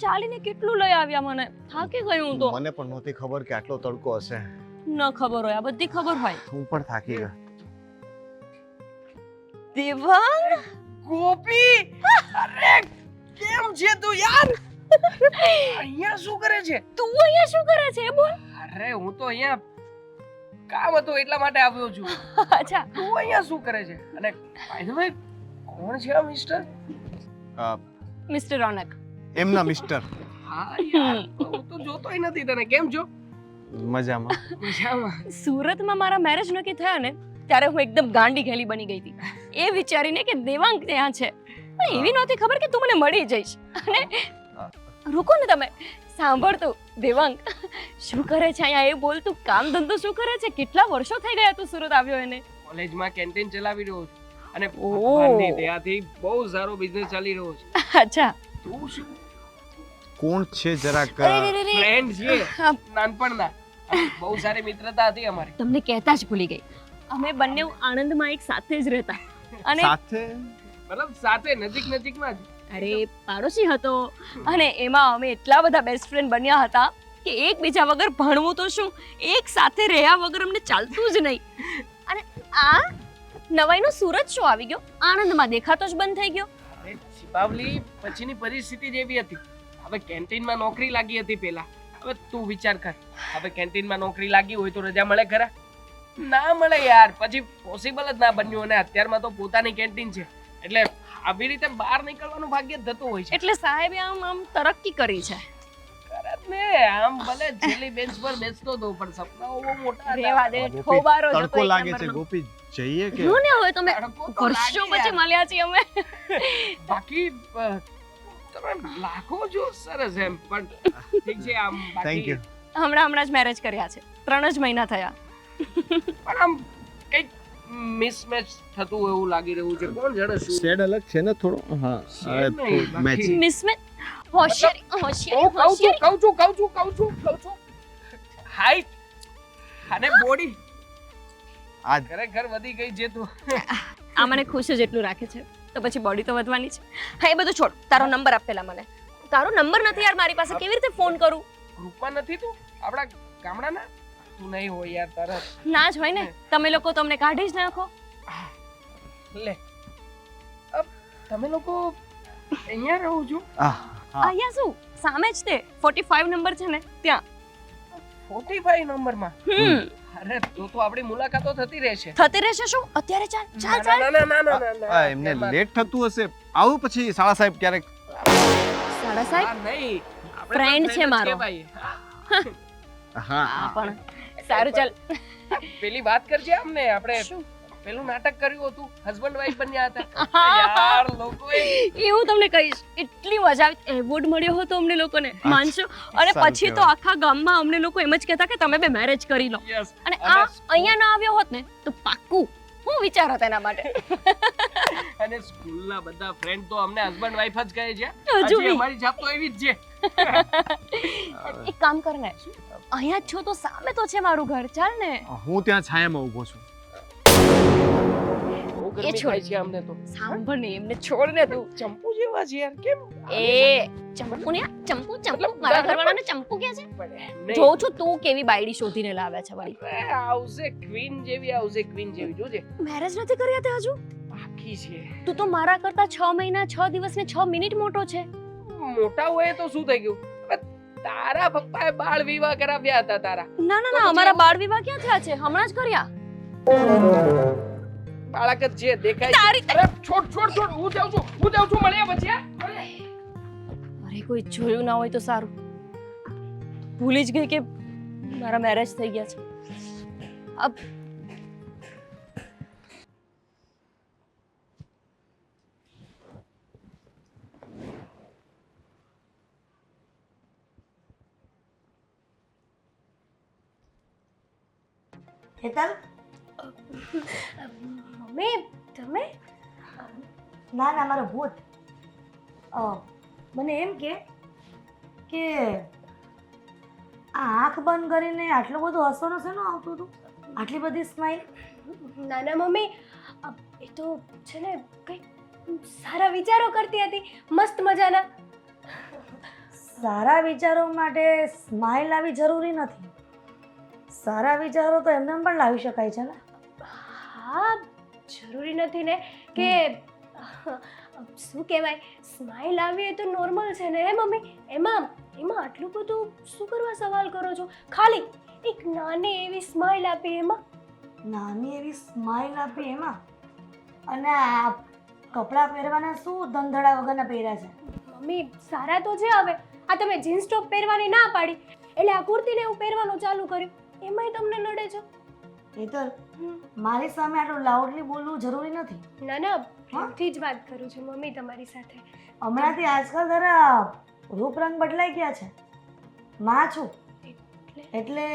ચાલીને કેટલું લઈ આવ્યા મને થાકી ગઈ હું તો મને પણ નહોતી ખબર કે આટલો તડકો હશે. ન ખબર હોય આ બધી ખબર હોય હું પણ થાકી ગયો. દેવાંગ ગોપી અરે કેમ છે તું યાર અહીંયા શું કરે છે? તું અહીંયા શું કરે છે એ બોલ અરે હું તો અહીંયા કામ હતું એટલા માટે આવ્યો છું. અચ્છા તું અહીંયા શું કરે છે? અને બાય ધ વે કોણ છે આ મિસ્ટર? અ, મિસ્ટર રોનક એમના મિસ્ટર. હા યાર હું તો જોતોય નથી તને. કેમ છો? મજામાં. મજામાં. સુરતમાં મારા મેરેજ નક્કી થયા ને ત્યારે હું એકદમ ગાંડી ઘેલી બની ગઈ હતી એ વિચારીને કે દેવાંગ ત્યાં છે પણ એવી નહોતી ખબર કે તું મને મળી જઈશ અને રૂકો ને તમે સાંભળ તું દેવાંગ શું કરે છે અહીંયા એ બોલ તું કામ ધંધો શું કરે છે કેટલા વર્ષો થઈ ગયા તું સુરત આવ્યો એને કોલેજમાં કેન્ટીન ચલાવી રહ્યો છું અને ઓહ. ભગવાનની દયાથી બહુ સારો બિઝનેસ ચાલી રહ્યો છે. અચ્છા તું શું કોણ છે જરાક અરે રે રે રે. ફ્રેન્ડ છે હા, નાનપણના અને બહુ સારી મિત્રતા હતી અમારી. તમને કહેતા જ ભૂલી ગઈ અમે બંને આણંદમાં એક સાથે જ રહેતા અને સાથે મતલબ સાથે નજીકમાં જ. અરે પાડોશી હતો અને એમાં અમે એટલા બધા બેસ્ટ ફ્રેન્ડ બન્યા હતા કે એકબીજા વગર ભણવું તો શું એક સાથે રહ્યા વગર અમને ચાલતું જ નહીં અને આ નવાઈનો સુરત શું આવી ગયો આણંદમાં દેખાતો જ બંધ થઈ ગયો અરે શિપાવલી પછીની પરિસ્થિતિ જેવી હતી. હવે કેન્ટીનમાં નોકરી લાગી હતી પેલા. હવે તું વિચાર કર હવે કેન્ટીનમાં નોકરી લાગી હોય તો રજા મળે ખરા? ના મળે યાર. પછી પોસિબલ જ ના બન્યું અને અત્યારમાં તો પોતાની કેન્ટીન છે એટલે આવી રીતે બહાર નીકળવાનું ભાગ્ય જ થતું હોય છે. એટલે સાહેબે આમ તરક્કી કરી છે કરે જ ને. આમ ભલે છેલ્લી બેન્ચ પર બેસતો હતો પણ સપનાઓ બહુ મોટા હતા. રેવા દે ગોપી, ઠોબારો જ હતો તડકો એક લાગે છે નંબરનો. ગોપી. જઈએ કે શું ને હવે તમે તડકો તો વર્ષો લાગે પછી યાર. મળ્યા છીએ અમે બાકી તમે લાખો જો સરસ એમ પણ ઠીક છે આમ થેન્ક બાકી યુ. હમણાં જ મેરેજ કર્યા છે 3 જ મહિના થયા પણ આમ કઈક મિસમેચ થતું હોય એવું લાગી રહ્યું છે. કોણ જાણે શું? શેડ અલગ છે ને થોડો. હા શેડ નહીં, બાકી- મેચિંગ. મિસમેચ હોશિયારી હું હોશિયારી કહું છું હાઈટ અને બોડી આ ખરેખર વધી ગઈ છે તું. આ મને ખુશ જ એટલું રાખે છે તો પછી બોડી તો વધવાની છે હા એ બધું છોડ તારો નંબર આપ પેલા મને તારો નંબર નથી યાર મારી પાસે કેવી રીતે ફોન કરું ગ્રુપમાં નથી તું આપણા ગામડાના? તું નહીં હોય યાર તરત ના જ હોય ને તમે લોકો તમને કાઢી જ નાખો લે. અબ તમે લોકો અહીંયા રહો છો? હા. અહીંયા શું સામે જ તે 45 નંબર છે ને ત્યાં 45 નંબરમાં? હમ અરે તો આપણી મુલાકાતો થતી રહેશે. થતી રહેશે શું અત્યારે ચાલ ચાલ ચાલ આ એમને લેટ થતું હશે. આવું પછી શાળા સાહેબ ક્યારેક. સાડા સાહેબ આ નહીં. આપણે Friend તો છે friend જ મારો. કહેવાય. હા આ પણ સારું ચાલ પેલી વાત કરજે અમને. આપણે શું પેલું નાટક કર્યું હતું હસબન્ડ વાઈફ બન્યા હતા યાર લોકોએ. એવું તમને કહીશ એટલી મજા આવી એવોર્ડ મળ્યો હતો અમને લોકોને માનશો અને સારું પછી તો કહેવાય. આખા ગામમાં અમને લોકો એમ જ કહેતા કે તમે બે મેરેજ કરી લો Yes. અને અને આ અહીંયા ના આવ્યો હોત ને તો પાક્કું હું વિચારો તેના માટે અને સ્કૂલના બધા ફ્રેન્ડ તો અમને હસબન્ડ વાઈફ જ કહે છે. હજુ હજી બી. અમારી છાપ તો એવી જ છે. એક કામ કર ને અહીંયા જ છો તો સામે તો છે મારું ઘર ચાલ ને હું ત્યાં છાયામાં ઊભો છું. બહુ ગરમી છોડ. થાય છે અમને તો. સાંભળ ને એમને છોડ ને તું ચંપુ જેવા છે યાર કેમ? એ ચંપુ ને ચંપુ મારા ઘરવાળાને ચંપુ કે છે પણ એમ નહીં. જોઉં છું તું કેવી બાયડી શોધીને લાવ્યા છે વળી અરે આવશે ક્વીન જેવી આવશે ક્વીન જેવી જોજે. મેરેજ નથી કર્યા તે હજુ બાકી છે. તું તો મારા કરતા 6 મહિના 6 દિવસ ને 6 મિનિટ મોટો છે મોટા હોય તો શું થઈ ગયું? હવે તારા પપ્પાએ બાળ વિવાહ કરાવ્યા હતા તારા. ના ના તો ના પછી અમારા એવું- બાળ વિવાહ ક્યાં થયા છે હમણાં જ કર્યા બાળક જ છે દેખાય તારી- છે. અરે છોડ હું જાઉં છું મળ્યા પછી હા? અરે કોઈ જોયું ના હોય તો સારું ભૂલી જ ગઈ કે મારા મેરેજ થઈ ગયા છે અબ હેતલ મમ્મી તમે ના ના મારો ભૂત મને એમ કે આ આંખ બંધ કરીને આટલું બધું હસવાનું શેનું આવતું હતું આટલી બધી સ્માઈલ નાના મમ્મી એ તો છે ને કંઈક સારા વિચારો કરતી હતી મસ્ત મજાના સારા વિચારો માટે સ્માઇલ લાવવી જરૂરી નથી. સારા વિચારો તો એમને પણ લાવી શકાય છે ને. હા જરૂરી નથી ને કે શું કહેવાય સ્માઈલ આવી એ તો નોર્મલ છે ને હે મમ્મી. એમાં આટલું બધું શું કરવા સવાલ કરો છો? ખાલી એક નાની એવી સ્માઈલ આપી એમાં. નાની એવી સ્માઇલ આપી એમાં, અને આ કપડાં પહેરવાના શું ધંધડા વગરના પહેર્યા છે? મમ્મી સારા તો છે. હવે આ તમે જીન્સ ટોપ પહેરવાની ના પાડી એટલે આ કુર્તીને એવું પહેરવાનું ચાલુ કર્યું, એમાંય તમને નડે છે. હેતલ, મારી સામે આટલું લાઉડલી બોલવું જરૂરી નથી. ના ના પ્રેમથી જ વાત કરું છું મમ્મી તમારી સાથે. હમણાંથી આજકાલ તારા રૂપ રંગ બદલાઈ ગયા છે. માં છું એટલે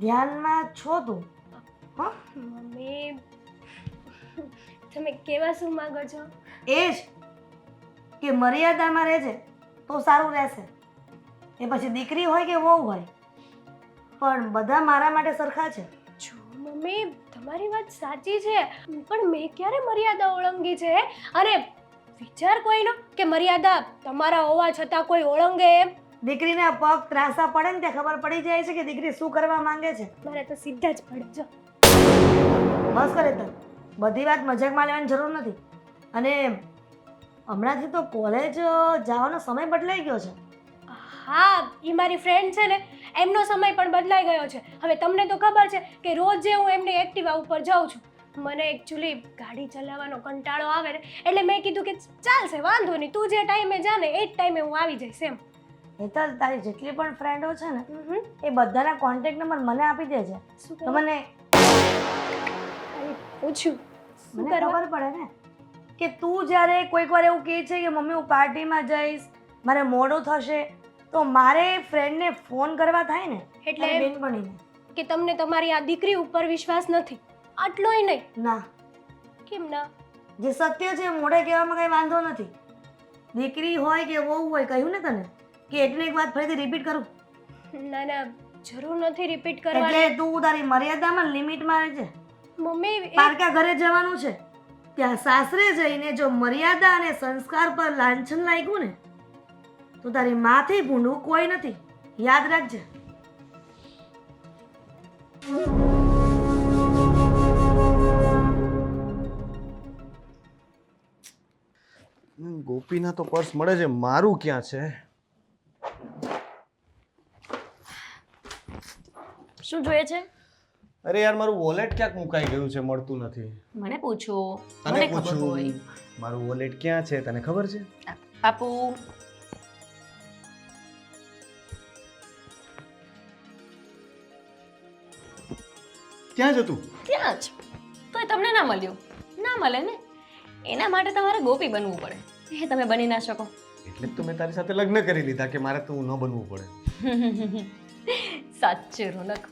ધ્યાનમાં છો તું. હા મમ્મી તમે કેવા શું માંગો છો? એ જ કે મર્યાદામાં રહેજે તો સારું રહેશે. એ પછી દીકરી હોય કે વહુ હોય, પણ બધા મારા માટે સરખા છે. જો મમ્મી તમારી વાત સાચી છે, પણ મેં ક્યારે મર્યાદા ઓળંગી છે? અને વિચાર કોઈનો કે મર્યાદા તમારા હોવા છતાં કોઈ ઓળંગે એમ? દીકરીના પગ ત્રાસા પડે ને ત્યાં ખબર પડી જાય છે કે દીકરી શું કરવા માંગે છે. મારે તો સીધા જ પડે જો. બસ કરે તને, બધી વાત મજાકમાં લેવાની જરૂર નથી. અને હમણાંથી તો કોલેજ જવાનો સમય બદલાઈ ગયો છે. હા એ મારી ફ્રેન્ડ છે ને એમનો સમય પણ બદલાઈ ગયો છે. હવે તમને તો ખબર છે કે રોજ જે હું એમની એક્ટિવા ઉપર જાઉં છું. મને એકચ્યુઅલી ગાડી ચલાવવાનો કંટાળો આવે ને એટલે મેં કીધું કે ચાલશે વાંધો નહીં, તું જે ટાઈમે જા ને એ જ ટાઈમે હું આવી જઈશ એમ. હેતલ, તારી જેટલી પણ ફ્રેન્ડો છે ને એ બધાના કોન્ટેક્ટ નંબર મને આપી દેજે. શું તો મને પૂછ્યું શું મને કરવા? ખબર પડે ને કે તું જ્યારે કોઈક વાર એવું કહે છે કે મમ્મી હું પાર્ટીમાં જઈશ, મારે મોડું થશે, તો મારે ફ્રેન્ડને ફોન કરવા થાય ને એટલે તારી બેનપણીને. કે તમને તમારી આ દીકરી ઉપર વિશ્વાસ નથી? આટલોય નહીં? ના, કેમ ના? જે સત્ય છે એ મોઢે કહેવામાં કંઈ વાંધો નથી. દીકરી હોય કે વહુ હોય, કહ્યું ને તને કે એટલી એક વાત ફરીથી રિપીટ કરું? ના ના જરૂર નથી રિપીટ કરવાની. એટલે તું તારી મર્યાદામાં લિમિટમાં રહેજે. મમ્મી પારકા ઘરે જવાનું છે, ત્યાં સાસરે જઈને જો મર્યાદા અને સંસ્કાર પર લાંછન લાગ્યું ને તો તારી માથી ભૂંડું કોઈ નથી, યાદ રાખજે. ગોપીના તો પર્સ મળે છે, મારું ક્યાં છે? શું જોઈએ છે? અરે યાર, મારું વોલેટ ક્યાંક મુકાઈ ગયું છે, મળતું નથી. મને પૂછો, તને મને ખબર પૂછું, હોય. મારું વોલેટ ક્યાં છે તને ખબર છે? બાપુ ક્યાં જતું? ત્યાં જ તોય તમને ના મળ્યું. ના મળે ને, એના માટે તમારે ગોપી બનવું પડે. એ તમે બની ના શકો. એટલે જ તો મેં તારી સાથે લગ્ન કરી લીધા કે મારે તું ન બનવું પડે. સાચે રોનક,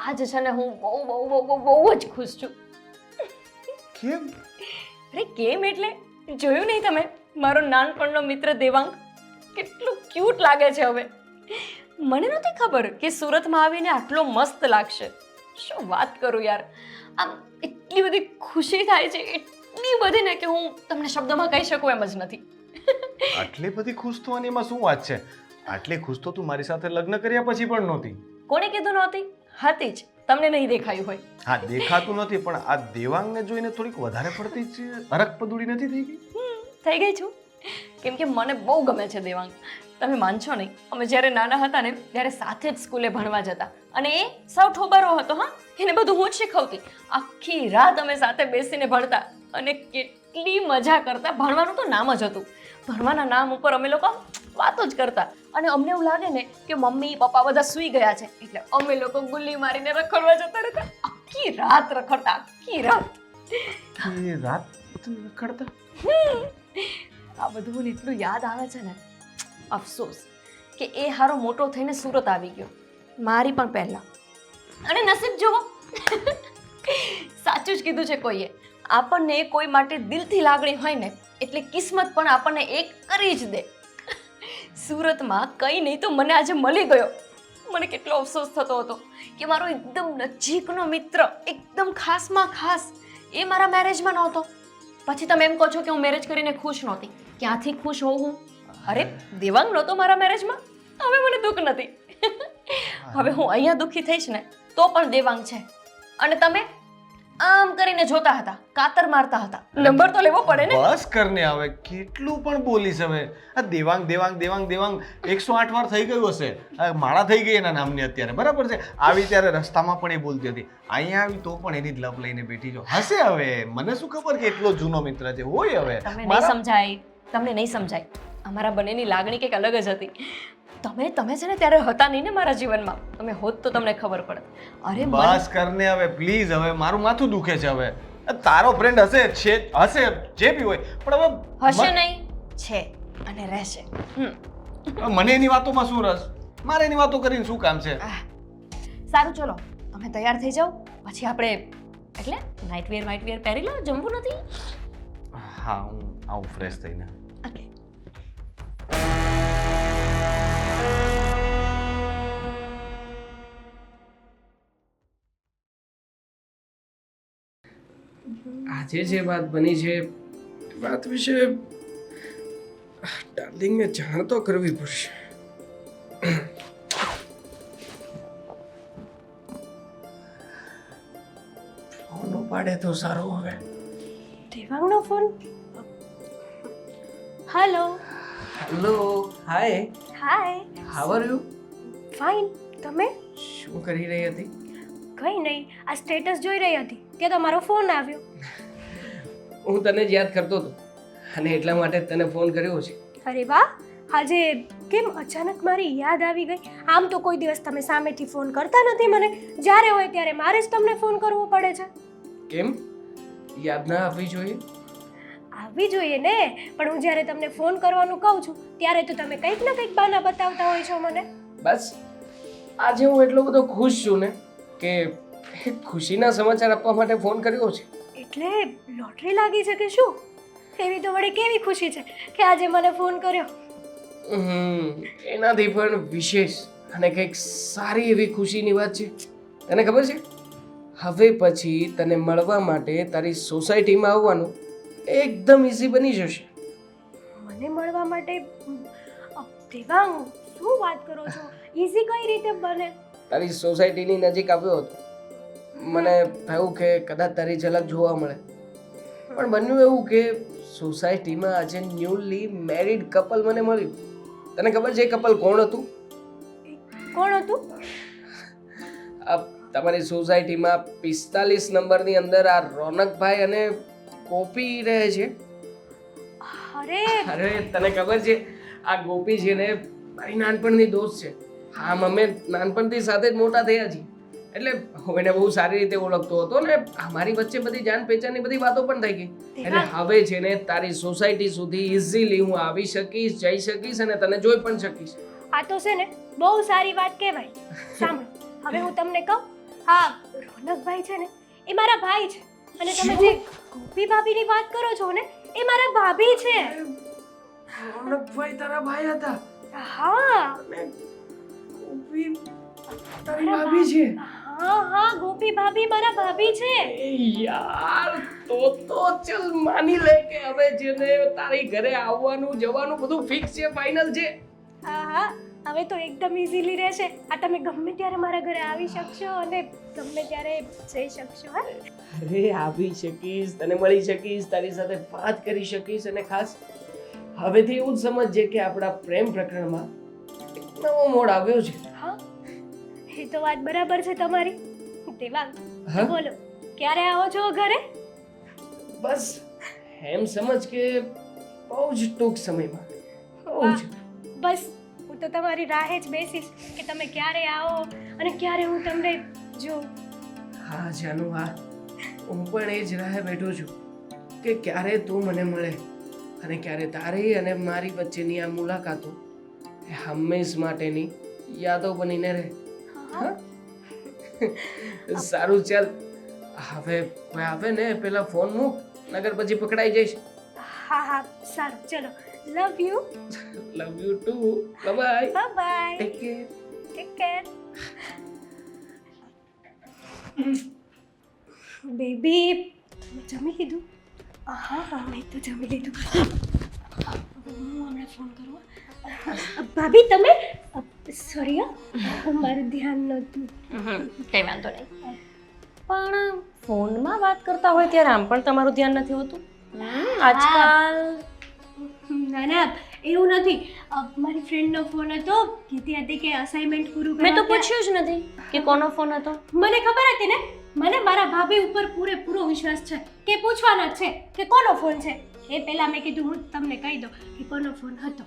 આજ છે ને હું બહુ બહુ બહુ બહુ બહુ જ ખુશ છું. કેમ? અરે કેમ એટલે જોયું નહીં તમે મારો નાનપણનો મિત્ર દેવાંગ કેટલું ક્યુટ લાગે છે હવે. મને નહોતી ખબર કે સુરતમાં આવીને આટલો મસ્ત લાગશે. શું વાત કરું યાર, આમ એટલી બધી ખુશી થાય છે, એટલી બધી ને કે હું તમને શબ્દોમાં કહી શકું એમ જ નથી. આટલી બધી ખુશ થવાની એમાં શું વાત છે? આટલી ખુશ તો તું મારી સાથે લગ્ન કર્યા પછી પણ નહોતી. કોણે કીધું નહોતી? હતી જ, તમને નહીં દેખાયું હોય. હા, દેખાતું નથી, પણ આ દેવાંગને જોઈને થોડીક વધારે પડતી જ હરખ પદુડી નથી થઈ ગઈ? થઈ ગઈ છું, કેમ કે મને બહુ ગમે છે દેવાંગ. તમે માનશો નહીં, અમે જ્યારે નાના હતા ને ત્યારે સાથે જ સ્કૂલે ભણવા જતા, અને એ સૌ ઠોબરો હતો. હા, એને બધું હું જ શીખવતી. આખી રાત અમે સાથે બેસીને ભણતા અને કેટલી મજા કરતા. ભણવાનું તો નામ જ હતું, ભણવાના નામ ઉપર અમે લોકો વાતો જ કરતા. અને અમને એવું લાગે ને કે મમ્મી પપ્પા બધા સૂઈ ગયા છે એટલે અમે લોકો ગુલ્લી મારીને રખડવા જતા રહેતા. આખી રાત રખડતા, આખી રાત. એ રાત રખડતા? આ બધું મને એટલું યાદ આવે છે ને, અફસોસ કે એ હારો મોટો થઈને સુરત આવી ગયો, મારી પણ પહેલા. અને નસીબ જુઓ, સાચું જ કીધું છે કોઈએ, આપણને કોઈ માટે દિલથી લાગણી હોય ને એટલે કિસ્મત પણ આપણને એક કરી જ દે. સુરતમાં કંઈ નહીં તો મને આજે મળી ગયો. મને કેટલો અફસોસ થતો હતો કે મારો એકદમ નજીકનો મિત્ર, એકદમ ખાસમાં ખાસ, એ મારા મેરેજમાં નહોતો. પછી તમે એમ કહો છો કે હું મેરેજ કરીને ખુશ નહોતી. ક્યાંથી ખુશ હોઉં હું? અરે દેવાંગ નહોતો મારા મેરેજમાં, હવે મને દુઃખ નથી. હવે હું અહીંયા દુઃખી થઈશ ને તો પણ દેવાંગ છે. અને તમે આમ કરીને જોતા હતા, કાતર મારતા હતા. નંબર તો લેવો પડે ને. બસ કરને હવે કેટલું પણ બોલીશ હવે. આ દેવાંગ દેવાંગ દેવાંગ દેવાંગ 108 વાર થઈ ગયું હશે. આ માળા થઈ ગઈ એના નામની અત્યારે, બરાબર છે. આવી ત્યારે રસ્તામાં પણ એ બોલતી હતી, અહીંયા આવી તો પણ એની જ લપ લઈને બેઠી છો. હશે હવે, મને શું ખબર કે એટલો જૂનો મિત્ર છે. હોય હવે તમને નહીં સમજાય, તમને નહીં સમજાય. અમારા બંનેની લાગણી કંઈક અલગ જ હતી. તમે છે ને ત્યારે હતા નહીં ને મારા જીવનમાં. તમે હોત તો તમને ખબર પડે. અરે બસ કરને હવે પ્લીઝ. હવે મારું માથું દુખે છે હવે. તારો ફ્રેન્ડ હશે જે બી હોય, પણ હવે હશે નહીં, છે અને રહેશે. મને એની વાતોમાં શું રસ? મારે એની વાતો કરીને શું કામ છે? સારું, ચલો તમે તૈયાર થઈ જાઓ, પછી આપણે એટલે નાઇટ વેર પહેરી લો. જમવું નથી? હા, હું આવું ફ્રેશ થઈને. ઓકે. આજે જે વાત બની છે વાત વિશે ડાર્લિંગને જાણ તો કરવી પડશે. ફોન ઉપાડે તો સારું. હવે દેવાંગનો phone. Hello. Hello, hi. Hi. How are you? Fine. તમે? શું કરી રહી હતી? કંઈ નહીં, આ સ્ટેટસ જોઈ રહી હતી ત્યાં તમારો ફોન આવ્યો. હું તને જ યાદ કરતો હતો અને એટલા માટે જ તને ફોન કર્યો છે. અરે વાહ, આજે કેમ અચાનક મારી યાદ આવી ગઈ? આમ તો કોઈ દિવસ તમે સામેથી ફોન કરતા નથી મને. જ્યારે હોય ત્યારે મારે જ તમને ફોન કરવો પડે છે. કેમ? યાદ ના આવવી જોઈએ? આવી જોઈએ ને, પણ હું જ્યારે તમને ફોન કરવાનું કહું છું ત્યારે તો તમે કંઈક ના કંઈક બહાના બતાવતા હોય છો મને. બસ આજે હું એટલો બધો ખુશ છું ને કે એક ખુશીના સમાચાર આપવા માટે ફોન કર્યો છે. એટલે લોટરી લાગી છે કે શું? એવી તો વળી કેવી ખુશી છે કે આજે મને ફોન કર્યો. એનાથી પણ વિશેષ અને કંઈક સારી એવી ખુશીની વાત છે. તને ખબર છે, હવે પછી તને મળવા માટે તારી સોસાયટીમાં આવવાનું એકદમ ઈઝી બની જશે. મને મળવા માટે? દેવાંગ, શું વાત કરો છો? ઈઝી કઈ રીતે બને? તારી સોસાયટીની નજીક આવ્યો હતો. મને થયું કે કદાચ તારી ઝલક જોવા મળે, પણ બન્યું એવું કે સોસાયટીમાં આજે ન્યૂલી મેરિડ કપલ મને મળ્યું. તને ખબર છે એ કપલ કોણ હતું? કોણ હતું? આ તમારી સોસાયટીમાં 45 નંબરની અંદર આ રોનકભાઈ અને ગોપી રહે છે. અરે તને ખબર છે આ ગોપી છે ને મારી નાનપણની દોસ્ત છે. હા, અમે નાનપણથી સાથે જ મોટા થયા છીએ. એટલે હું એને બહુ સારી રીતે ઓળખતો હતો ને અમારી વચ્ચે બધી જાન પહેચાનની બધી વાતો પણ થઈ ગઈ. એટલે હવે છે ને તારી સોસાયટી સુધી ઇઝીલી હું આવી શકીશ, જઈ શકીશ અને તને જોઈ પણ શકીશ. આ તો છે ને બહુ સારી વાત કહેવાય. સાંભળો, હવે હું તમને કહું, હા, રોનકભાઈ છે ને એ મારા ભાઈ છે અને તમે જે ગોપી ભાભીની વાત કરો છો ને એ મારા ભાભી છે. રોનકભાઈ તારા ભાઈ હતા? હા. અને ગોપી તારી ભાભી છે? હા, ગોપી ભાભી મારા ભાભી છે. યાર, તો ચલ માની લે કે હવે જેને તારી ઘરે આવવાનું જવાનું બધું ફિક્સ છે, ફાઇનલ છે. હા, હવે તો એકદમ ઈઝીલી રહેશે. આ તમે ગમે ત્યારે મારા ઘરે આવી શકશો અને ગમે ત્યારે જઈ શકશો. હા, અરે આવી શકીશ, તને મળી શકીશ, તારી સાથે વાત કરી શકીશ અને ખાસ હવેથી એવું જ સમજજે કે આપણા પ્રેમ પ્રકરણમાં એક નવો મોડ આવ્યો છે. હા, એ તો વાત બરાબર છે તમારી. દેવાંગ, હા? બોલો, ક્યારે આવો છો ઘરે? બસ એમ સમજ કે બહુ જ ટૂંક સમયમાં. બહુ જ. બસ હું તો તમારી રાહે જ બેસીશ કે તમે ક્યારે આવો અને ક્યારે હું તમને જોઉં. હા જાનુ, હા, હું પણ એ જ રાહે બેઠો છું કે ક્યારે તું મને મળે અને ક્યારે તારી અને મારી વચ્ચેની આ મુલાકાતો એ હંમેશ માટેની યાદો બનીને રહે. હા? સારું, ચાલ હવે આવે ને પેલા ફોન મૂક, નગર પછી પકડાઈ જઈશ. હા, સારું, ચલો. Love you. Love you too. Bye bye. Bye. Take care. Take care. Baby, તમે જમી લીધું? હા, મેં તો જમી લીધું. હું હમણાં ફોન કરું ભાભી તમે સોરી મારું ધ્યાન નહોતું કઈ વાંધો નહીં પણ ફોનમાં વાત કરતા હોય ત્યારે આમ પણ તમારું ધ્યાન નથી હોતું આજકાલ ના ના એવું નથી મારી ફ્રેન્ડનો ફોન હતો કહેતી હતી કે અસાઇનમેન્ટ પૂરું મેં તો કરવા પૂછ્યું જ નથી કે કોનો ફોન હતો મને ખબર હતી ને મને મારા ભાભી ઉપર પૂરેપૂરો વિશ્વાસ છે કે પૂછવાના જ છે કે કોનો ફોન છે એ પહેલા મેં કીધું હું તમને કહી દઉં કે કોનો ફોન હતો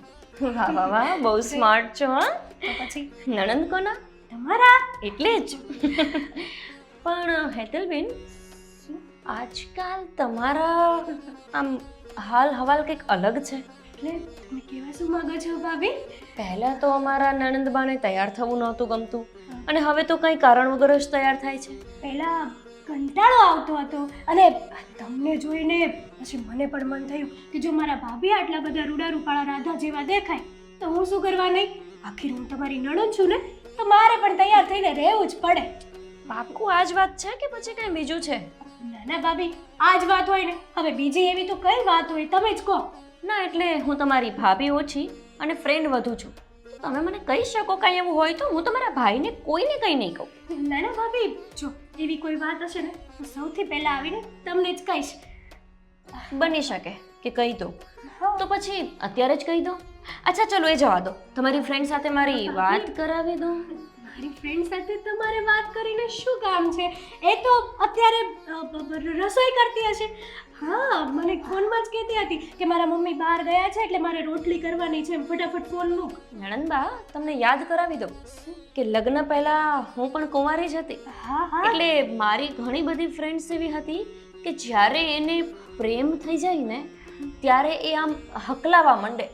વાહ વાહ વાહ બહુ સ્માર્ટ છો હા તો પછી નણંદ કોના તમારા એટલે જ પણ હેતલબેન આજકાલ તમારા આમ હાલ હવાલ કંઈક અલગ છે એટલે તમે કેવા શું માંગો છો ભાભી પહેલા તો અમારા નણંદબાને તૈયાર થવું નહોતું ગમતું અને હવે તો કંઈ કારણ વગર જ તૈયાર થાય છે પહેલા કંટાળો આવતો હતો અને તમને જોઈને પછી મને પણ મન થયું કે જો મારા ભાભી આટલા બધા રૂડા રૂપાળા રાધા જેવા દેખાય તો હું શું કરવા નહીં આખીર હું તમારી નણંદ છું ને તો મારે પણ તૈયાર થઈને રહેવું જ પડે પાક્કું આ જ વાત છે કે પછી કંઈ બીજું છે ના ના ભાભી આ જ વાત હોય ને હવે બીજી એવી તો કઈ વાત હોય તમે જ કહો ના એટલે હું તમારી ભાભી ઓછી અને ફ્રેન્ડ વધુ છું તમે મને કહી શકો કાંઈ એવું હોય તો હું તમારા ભાઈને કોઈને કંઈ નહીં કહું ના ના ભાભી જો એવી કોઈ વાત હશે ને તો સૌથી પહેલા આવીને તમને જ કહીશ બની શકે કે કહી દો તો પછી અત્યારે જ કહી દો અચ્છા ચલો એ જવા દો તમારી ફ્રેન્ડ સાથે મારી વાત કરાવી દો મારી ફ્રેન્ડ સાથે તમારે વાત કરીને શું કામ છે એ તો અત્યારે રસોઈ કરતી હશે હા મને ફોનમાં જ કહેતી હતી કે મારા મમ્મી બહાર ગયા છે એટલે મારે રોટલી કરવાની છે ફટાફટ ફોન મૂક નણંદબા તમને યાદ કરાવી દો કે લગ્ન પહેલા હું પણ કુંવારી જ હતી હા હા એટલે મારી ઘણી બધી ફ્રેન્ડ્સ એવી હતી કે જ્યારે એને પ્રેમ થઈ જાય ને ત્યારે એ આમ હકલાવા માંડે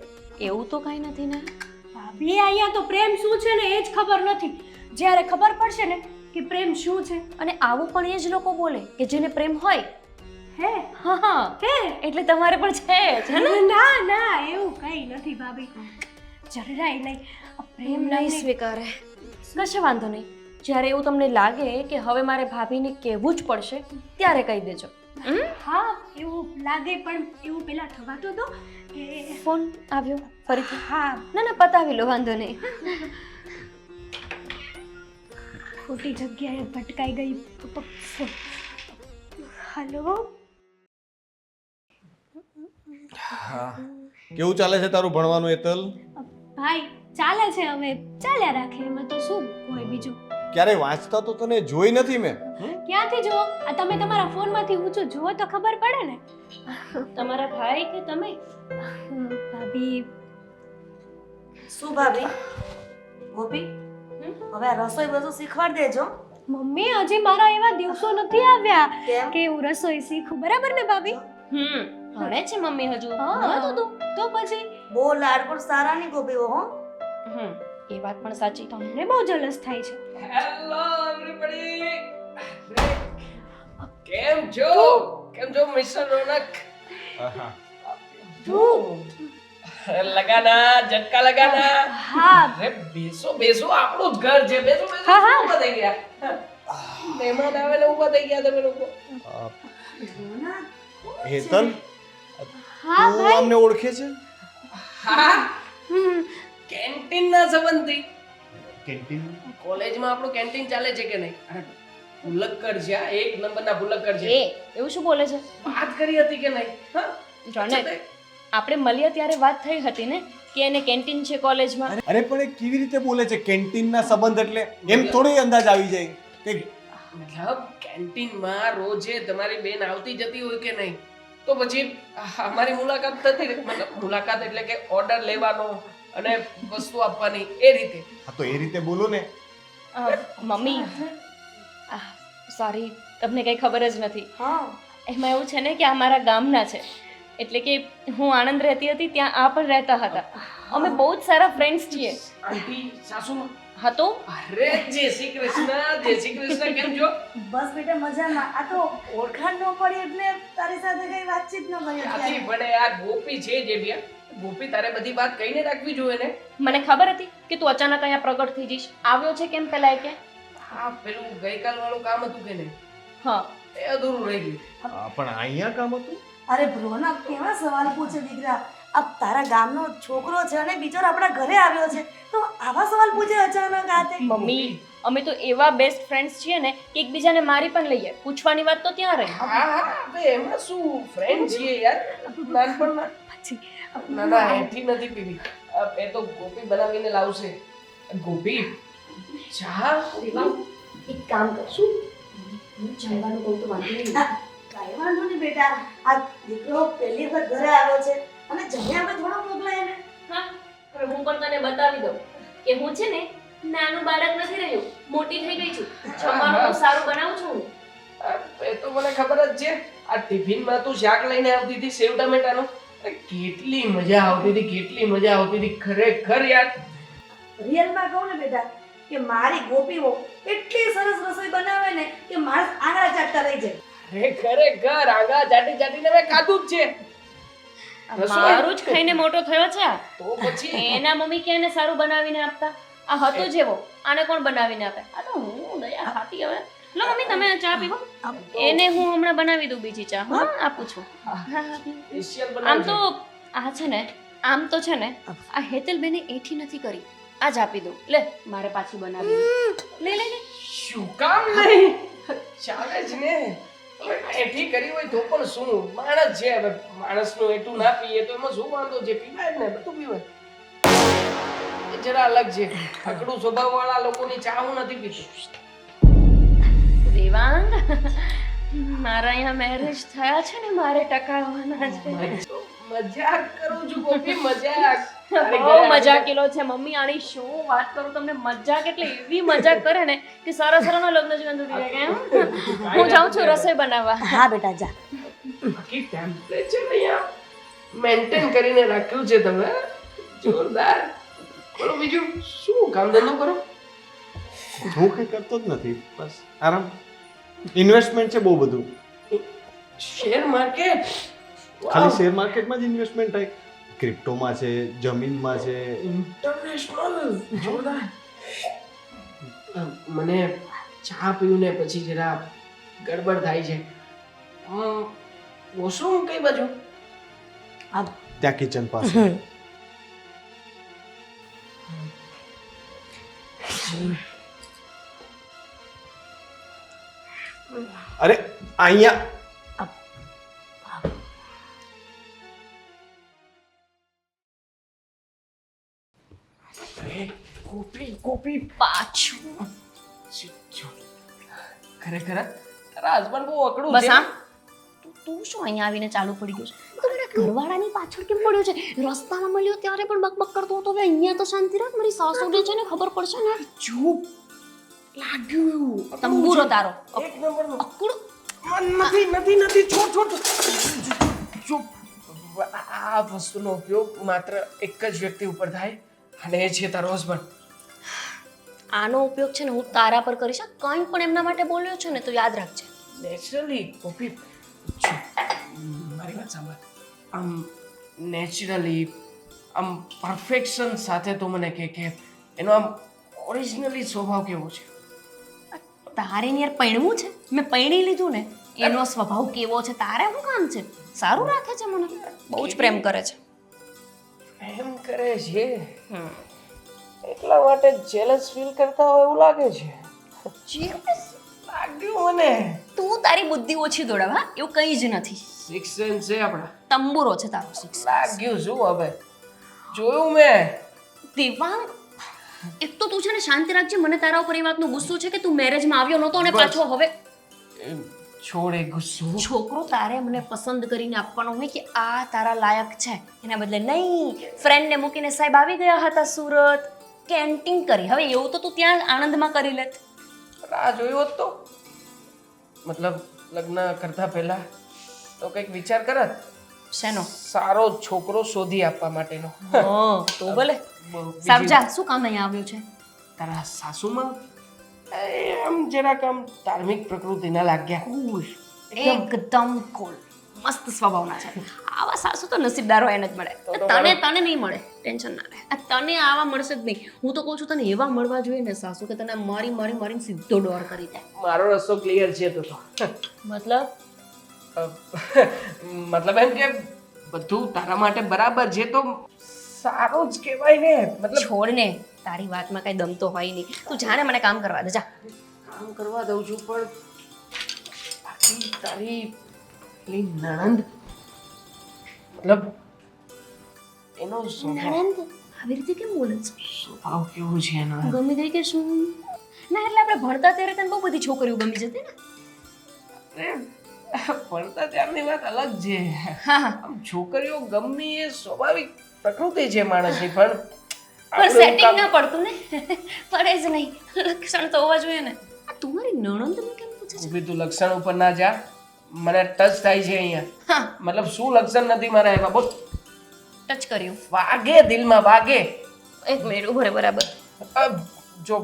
એવું તો કાંઈ નથી ને ભાભી અહીંયા તો પ્રેમ શું છે ને એ જ ખબર નથી જ્યારે ખબર પડશે ને કે પ્રેમ શું છે અને આવું પણ એ જ લોકો બોલે કે જેને પ્રેમ હોય હે હા હા હે એટલે તમારે પણ છે જ હે ને ના ના એવું કઈ નથી ભાભી જરાય નહીં આ પ્રેમ નહીં નહીં સ્વીકારે કશો વાંધો નહીં જ્યારે એવું તમને લાગે કે હવે મારે ભાભીને કહેવું જ પડશે ત્યારે કહી દેજો હા એવું લાગે પણ એવું પેલા થવાતો તો કે ફોન આવ્યો ફરીથી હા ના ના પતાવી લો વાંધો નહીં ખોટી જગ્યાએ ભટકાઈ ગઈ હલો હા કેવું ચાલે છે તારું ભણવાનું હેતલ ભાઈ ચાલે છે હવે ચાલ્યા રાખે એમાં તો શું હોય બીજું ક્યારેય વાંચતા તો તને જોઈ નથી મેં ક્યાંથી જુઓ આ તમે તમારા ફોનમાંથી ઊંચું જુઓ તો ખબર પડે ને તમારા ભાઈ કે તમે ભાભી શું ભાભી ગોપી હવે આ રસોઈ બધું શીખવાડ દેજો મમ્મી હજી મારા એવા દિવસો નથી આવ્યા કેમ? કે હું રસોઈ શીખું બરાબર ને ભાભી ભણે છે મમ્મી હજુ હા તો પછી બહુ લાડ પણ સારા નહીં ગોપી હો એ વાત પણ સાચી તમને બહુ જલસ થાય છે હેલો એવરીબડી કેમ છો મિસ્ટર રોનક લગાના ઝટકા લગાના હા અરે બેસો આપણું જ ઘર છે બેસો હા, હા. ઊભા થઈ ગયા મહેમાન આવે ને ઊભા થઈ ગયા તમે લોકો હેતલ હા તું અમને ઓળખે છે હા કેન્ટીન ના સંબંધી કેન્ટીન કોલેજમાં આપણું કેન્ટીન ચાલે છે કે નહીં ભૂલક્કર છે આ એક નંબરના ભૂલક્કર છે એ એવું શું બોલે છે વાત કરી હતી કે નહીં હા રોનક આપણે મળ્યા ત્યારે વાત થઈ હતી ને કે એને કેન્ટીન છે કોલેજમાં અરે પણ એ કેવી રીતે બોલે છે કેન્ટીનના સંબંધ એટલે એમ થોડી અંદાજ આવી જાય કે મતલબ કેન્ટીનમાં રોજે તમારી બેન આવતી જતી હોય કે નહીં તો પછી અમારી મુલાકાત થતી રહે. મતલબ મુલાકાત એટલે કે ઓર્ડર લેવાનો અને વસ્તુ આપવાની એ રીતે હા તો એ રીતે બોલો ને મમ્મી સોરી તમને કંઈ ખબર જ નથી હા એમાં એવું છે ને કે આ મારા ગામના છે એટલે કે હું આણંદ રહેતી હતી ત્યાં આ પણ રહેતા હતા અમે બહુ જ સારા ફ્રેન્ડ્સ છીએ આંટી સાસુમાં હા તો અરે જય શ્રી કૃષ્ણ કેમ છો બસ બેટા મજામાં આ તો ઓળખાણ ન પડી એટલે તારી સાથે કઈ વાતચીત ન કરી આથી બડે આ ગોપી છે જે બી ગોપી તારે બધી વાત કહીને રાખવી જોઈએ ને મને ખબર હતી કે તું અચાનક અહીંયા પ્રગટ થઈ જઈશ આવ્યો છે કેમ પેલા એ કે હા પેલું ગઈકાલ વાળું કામ હતું કે નહીં હા એ અધૂરું રહી ગયું પણ અહીંયા કામ હતું અરે ભ્રોના કેવા સવાલ પૂછે દીકરા આ તારા ગામનો છોકરો છે અને બિચારો આપણા ઘરે આવ્યો છે તો આવા સવાલ પૂછે અચાનક આ તે મમ્મી અમે તો એવા બેસ્ટ ફ્રેન્ડ્સ છીએ ને કે એકબીજાને મારી પણ લઈએ પૂછવાની વાત તો ત્યાં રહી હા હવે એમાં શું ફ્રેન્ડ છીએ યાર નાનપણના પછી ના ના એઠી નથી પીવી એ તો ગોપી બનાવીને લાવશે ગોપી ચા એક કામ કરશું હું જમવાનું કહું તો વાંધો નહીં કાંઈ વાંધો નહીં બેટા આ દીકરો પહેલી વખત ઘરે આવ્યો છે અને જમ્યા પછી થોડો મોકલાય એને હા હવે હું પણ તને બતાવી દઉં કે હું છે ને નાનું બાળક નથી રહ્યું મોટી થઈ ગઈ છું જમવાનું તો સારું બનાવું છું હું એ તો મને ખબર જ છે આ ટિફિનમાં તું શાક લઈને આવતી હતી સેવ ટમેટાનું કેટલી મજા આવતી હતી ખરેખર યાર રિયલમાં કહું ને બેટા કે મારી ગોપીઓ એટલી સરસ રસોઈ બનાવે ને કે માણસ આંગળા ચાટતા રહી જાય ખરેખર આગા ચાટીને મેં ખાધું જ છે રસોઈ? મારું જ ખાઈને મોટો થયો છે આ. તો પછી એના મમ્મી કે એને સારું બનાવીને આપતા આ હતો જેવો આને કોણ બનાવીને આપે આ તો હું દયા ખાતી હવે લો મમ્મી તમે આ ચા પીવો એને હું હમણાં બનાવી દઉં બીજી ચા હા આપું છું સ્પેશિયલ આમ બનાવજો તો આ છે ને આમ તો છે ને આ હેતલબેને એઠી નથી કરી આ જ આપી દઉં લે મારે પાછી બનાવી લે લે લે શું કામ નહીં ચાલે જ ને હવે એઠી કરી હોય તો પણ શું માણસ છે હવે માણસનું એઠું ના પીએ તો એમાં શું વાંધો છે પીવાય જ ને બધું પીવાય એ જરા અલગ છે અકડું સ્વભાવવાળા લોકોની ચા હું નથી પીતો દેવાંગ મારા અહીંયા મેરેજ થયા છે ને મારે ટકાવવાના છે મજાક કરું છું ગોપી મજાક બહુ મજાકીલો છે મમ્મી આની શું વાત કરું તમને મજાક એટલે એવી મજાક કરે ને કે સારા સારાના લગ્ન જીવન તૂટી જાય કેમ હું જાઉં છું રસોઈ બનાવવા હા બેટા જા બાકી ટેમ્પરેચર અહીંયા મેન્ટેન કરીને રાખ્યું છે તમે જોરદાર બોલો બીજું શું કામ ધંધો કરો હું કંઈ કરતો જ નથી બસ આરામ ઇન્વેસ્ટમેન્ટ છે બહુ બધું શેર માર્કેટ ખાલી શેર માર્કેટમાં જ ઇન્વેસ્ટમેન્ટ થાય ક્રિપ્ટોમાં છે જમીનમાં છે ઇન્ટરનેશનલ જોરદાર મને ચા પીવું ને પછી જરા ગડબડ થાય છે વોશરૂમ કઈ બાજુ ત્યાં કિચન પાસે અરે અહીંયા કોપી પાછું ખરેખર તારા હસબન્ડ બહુ અકડું બસ છે આમ તું શું અહીંયા આવીને ચાલુ પડી ગયું છે તું મારા ઘરવાળાની પાછળ કેમ પડ્યો છે રસ્તામાં મળ્યો ત્યારે પણ બકબક કરતો હતો હવે અહીંયા તો શાંતિ રાખ મારી સાસુને છે ને ખબર પડશે ને ચૂપ લાગ્યું એવું તંબુરો તારો એક નંબરનો અકડું નથી છોડ ચૂપ આ વસ્તુનો ઉપયોગ માત્ર એક જ વ્યક્તિ ઉપર થાય અને એ છે તારો હસબન્ડ આનો ઉપયોગ છે ને હું તારા પર કરીશ આ કંઈ પણ એમના માટે બોલ્યો છે ને તો યાદ રાખજે નેચરલી કોપી મારી વાત સાંભળ આમ નેચરલી આમ પરફેક્શન સાથે તો મને કે એનો આમ ઓરિજિનલી સ્વભાવ કેવો છે તારે ને યાર પૈણવું છે મેં પૈણી લીધું ને એનો સ્વભાવ કેવો છે તારે શું કામ છે સારું રાખે છે મને બહુ જ પ્રેમ કરે છે એમ કરે છે એટલા માટે જેલસ ફીલ કરતા હોય એવું લાગે છે લાગ્યું મને તું તારી બુદ્ધિ ઓછી દોડાવ હા એવું કંઈ જ નથી સિક્સ સેન્સ છે આપણા તંબુરો છે તારો સિક્સ લાગ્યું શું હવે જોયું મેં દેવાંગ એક તો તું છે ને શાંતિ રાખજે મને તારા ઉપર એ વાતનો ગુસ્સો છે કે તું મેરેજમાં આવ્યો નહોતો અને પાછો હવે છોડે ગુસ્સો છોકરો તારે મને પસંદ કરીને આપવાનો હોય કે આ તારા લાયક છે એના બદલે નહીં ફ્રેન્ડને મૂકીને સાહેબ આવી ગયા હતા સુરત કેન્ટીન કરી હવે એવું તો તું ત્યાં આણંદમાં કરી લેત આ જોયું હોત તો મતલબ લગ્ન કરતા પહેલા તો કંઈક વિચાર કરત શેનો સારો છોકરો શોધી આપવા માટેનો તો ભલે બીજી- સાહેબ જા શું કામ અહીંયા આવ્યો છે તારા સાસુમાં એમ જરાક આમ ધાર્મિક પ્રકૃતિના લાગ્યા કુલ એકદમ કુલ મસ્ત સ્વભાવના છે આવા સાસુ તો નસીબદાર હોય એને જ મળે તને નહીં મળે ટેન્શન ના રહે આ તને આવા મળશે જ નહીં હું તો કહું છું તને એવા મળવા જોઈએ ને સાસુ કે તને મારીને સીધો ડોર કરી દે મારો રસ્તો ક્લિયર છે તો મતલબ મતલબ એમ કે બધું તારા માટે બરાબર છે તો સારું જ કહેવાય ને. મતલબ છોડ ને, તારી વાતમાં કઈ દમ તો હોય નહીં. તું જાણે મને કામ કરવા દે, જા. કામ કરવા દઉં છું પણ બાકી તારી પેલી નણંદ મતલબ એનો સ્વભાવ નણંદ આવી રીતે કેમ બોલે છે? સ્વભાવ કેવો છે એનો? ગમી ગઈ કે શું? ના એટલે આપણે ભણતા ત્યારે તને બહુ બધી છોકરીઓ ગમી જતી ને. અરે, ભણતા ત્યારની વાત અલગ છે. હા હા, આમ છોકરીઓ ગમવી એ સ્વાભાવિક પ્રકૃતિ છે માણસની પણ પણ આપણું સેટિંગ કામ- ના પડતું ને. પડે જ નહીં. લક્ષણ તો હોવા જોઈએ ને. આ તું મારી નણંદનું કેમ પૂછે છે? ઊભી તું લક્ષણ ઉપર ના જા. મને ટચ થાય છે અહીંયા. હા, મતલબ શું લક્ષણ નથી મારા એમાં બોલ. ટચ કર્યું. વાગે દિલમાં વાગે. એક મિનિટ ઉભો રહે, બરાબર. જો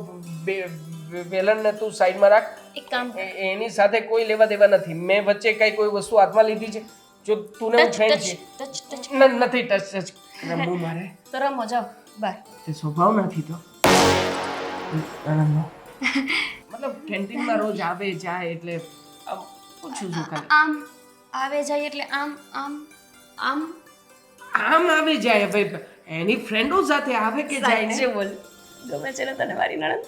વેલણને તું સાઈડમાં રાખ. એક કામ કર. એની સાથે કોઈ લેવા દેવા નથી. મેં વચ્ચે કઈ કોઈ વસ્તુ હાથમાં લીધી છે? જો તું ને હું ટચ ફ્રેન્ડ ટચ છે ટચ ટચ નથી ટચ રમવું મારે તો રમો, જાઓ બાર. તે સ્વભાવ નથી તો મતલબ કેન્ટીનમાં રોજ આવે જાય એટલે આમ પૂછું છું ખાલી. આમ આવે જાય એટલે આમ આમ આમ. આમ આવી જાય હવે એની ફ્રેન્ડો સાથે આવે કે જાય ને સાચે બોલ. ગમે છે ને તને મારી નણંદ?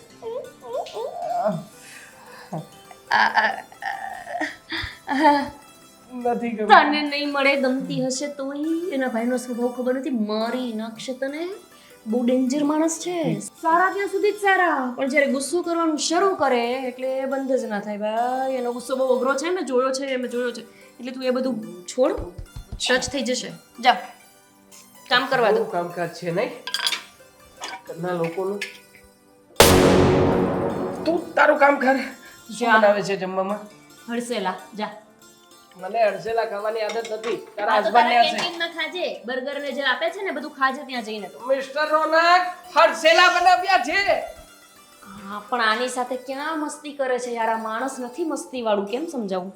નથી ગમે. તને નહીં મળે, ગમતી હશે તોય. એના ભાઈનો સ્વભાવ ખબર નથી, મારી નાખશે તને. બહુ ડેન્જર માણસ છે. સારા ત્યાં સુધી જ સારા, પણ જ્યારે ગુસ્સો કરવાનું શરૂ કરે એટલે બંધ જ ના થાય ભાઈ. એનો ગુસ્સો બહુ અઘરો છે, મેં જોયો છે. એટલે તું એ બધું છોડ, ટચ થઈ જશે. જા કામ કરવા દો. બહુ કામકાજ છે નહીં ઘરના લોકોનું. તું તારું કામ કર. શું જા. બનાવે છે જમવામાં? હડસેલા જા. મને અડસેલા ખાવાની આદત નથી. તારા આ તો હસબન્ડને તારા હશે. કેન્ટીનમાં ખાજે. બર્ગર ને જે આપે છે ને બધું ખાજે ત્યાં જઈને તો. મિસ્ટર રોનક હરસેલા બનાવ્યા છે. હા, પણ આની સાથે ક્યાં મસ્તી કરે છે યાર? આ માણસ નથી મસ્તી વાળું, કેમ સમજાવું?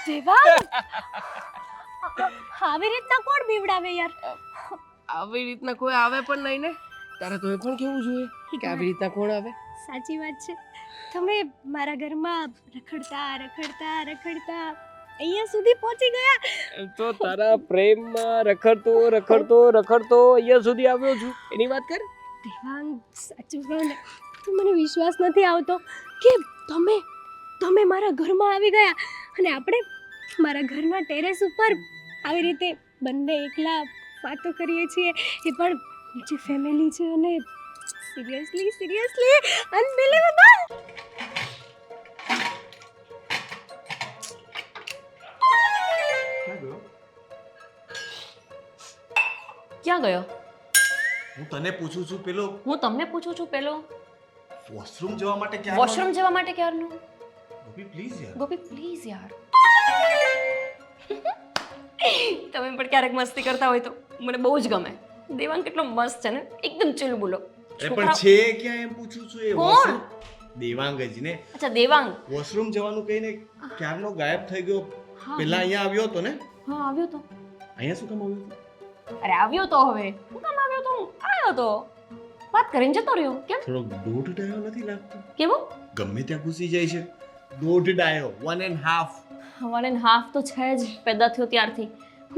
દેવાંગ આવી રીતના કોણ બીવડાવે યાર? આવી રીતના કોઈ આવે પણ નહીં ને. તારે તો એ પણ કેવું જોઈએ કે આવી રીતના કોણ આવે. સાચી વાત છે. તમે મારા ઘરમાં રખડતા રખડતા રખડતા અહીંયા સુધી પહોંચી ગયા. તો તારા પ્રેમમાં રખડતો અહીંયા સુધી આવ્યો છું એની વાત કર. દેવાંગ સાચું કહું ને તો મને વિશ્વાસ નથી આવતો કે તમે મારા ઘરમાં આવી ગયા અને આપણે મારા ઘરના ટેરેસ ઉપર આવી રીતે બંને એકલા વાતો કરીએ છીએ, એ પણ નીચે ફેમિલી છે અને સિરિયસલી અનબિલીવેબલ. ક્યાં ગયો? હું તને પૂછું છું પેલો હું તમને પૂછું છું પેલો વોશરૂમ જવા માટે ક્યાં વોશરૂમ જવા માટે ક્યારનું? પ્લીઝ યાર. ગોપી પ્લીઝ યાર. તમે પણ ક્યારેક મસ્તી કરતા હોય તો મને બહુ જ ગમે. દેવાંગ કેટલો મસ્ત છે ને, એકદમ ચીલ બોલો. અરે પણ છે ક્યાં એમ પૂછું છું. એ કોણ? washroom? દેવાંગ જ ને. અચ્છા દેવાંગ. વોશરૂમ જવાનું કહીને ક્યારનો ગાયબ થઈ ગયો. હા. પેલા અહીંયા આવ્યો હતો ને. હા આવ્યો તો. અહીંયા શું કામ આવ્યો હતો? અરે આવ્યો તો, હવે હું કામ આવ્યો તો? આવ્યો તો, વાત કરીને જતો રહ્યો. કેમ? થોડોક દોઢ ડાયો નથી લાગતો? કેવો? ગમે ત્યાં ઘૂસી જાય છે. દોઢ ડાયો 1.5. 1.5 તો છે જ પેદા થયો ત્યારથી.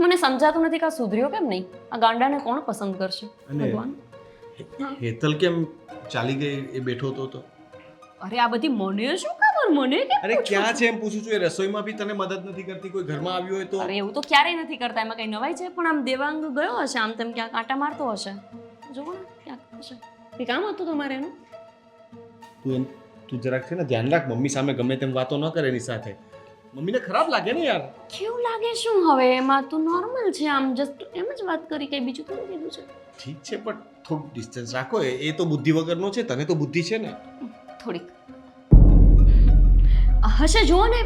મને સમજાતું નથી કે આ સુધર્યો કેમ નહીં. આ ગાંડાને કોણ પસંદ કરશે? અને ભગવાન. હેતલ કેમ ચાલી ગઈ? એ બેઠો હતો તો. અરે આ બધી મને શું ખબર? મને કેમ અરે પૂછું ક્યાં છું? છે એમ પૂછું છું. એ રસોઈમાં બી તને મદદ નથી કરતી. કોઈ ઘરમાં આવ્યું હોય તો. અરે એવું તો ક્યારેય નથી કરતા, એમાં કઈ નવાઈ છે? પણ આમ દેવાંગ ગયો હશે, આમ તેમ ક્યાંક આટા મારતો હશે. જોવો ને ક્યાંક હશે. એ કામ હતું તમારે એનું? તું જરાક છે ને ધ્યાન રાખ. મમ્મી સામે ગમે તેમ વાતો ન કરે એની સાથે. મમ્મીને ખરાબ લાગે ને યાર. કેવું લાગે શું હવે? એમાં તો નોર્મલ છે, આમ જસ્ટ એમ જ વાત કરી, કઈ બીજું થોડું કીધું છે. ઠીક છે પણ થોડું ડિસ્ટન્સ રાખો. એ તો બુદ્ધિ વગરનો છે. તને તો બુદ્ધિ છે ને. થોડીક હશે, જુઓ ને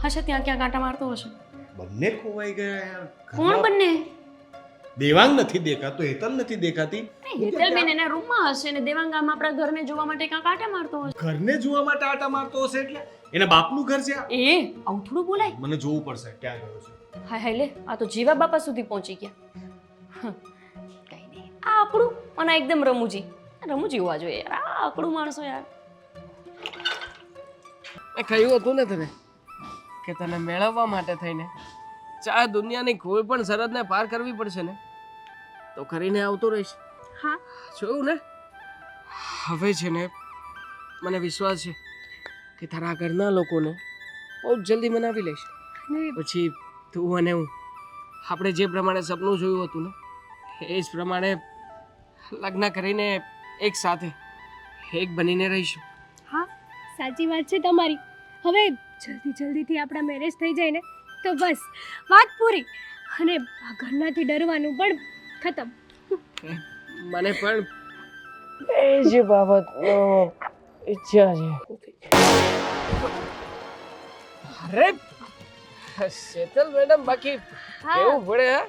હશે, ત્યાં ક્યાંક આટા મારતો હશે. બંને ખોવાઈ ગયા યાર. કોણ ઘરમાં બંને? દેવાંગ નથી દેખાતો, હેતલ નથી દેખાતી. હેતલ બેન એના રૂમમાં હશે ને દેવાંગ આમ આપણા ઘરને જોવા માટે ક્યાંક આટા મારતો હશે. ઘરને જોવા માટે આટા મારતો હશે એટલે એના બાપનું ઘર છે આ. એ આવું થોડું બોલાય. મને જોવું પડશે ક્યાં ગયો છે. હાય હાય લે, આ તો જીવા બાપા સુધી પહોંચી ગયા. કઈ નહીં, આ આપણું અને આ એકદમ રમૂજી હોવા જોઈએ યાર. આ આપણું માણસો યાર. મેં કહ્યું હતું ને તને કે તને મેળવવા માટે થઈને ચાહે દુનિયાની કોઈ પણ સરહદને પાર કરવી પડશે ને તો કરીને આવતો રહીશ. હા જોયું ને હવે છે ને મને વિશ્વાસ છે કે તારા ઘરના લોકોને બહુ જ જલ્દી મનાવી લઈશ. અને પછી તું અને હું આપણે જે પ્રમાણે સપનું જોયું હતું ને એ જ પ્રમાણે લગ્ન કરીને એક સાથે એક બનીને રહીશું. હા સાચી વાત છે તમારી. હવે જલ્દીથી આપણા મેરેજ થઈ જાય ને તો બસ વાત પૂરી અને આ ઘરનાથી ડરવાનું પણ ખતમ. મને પણ એ જ બાબતનો ઈચ્છા છે. અરે શેતલ મેડમ બાકી હા કેવું પડે હા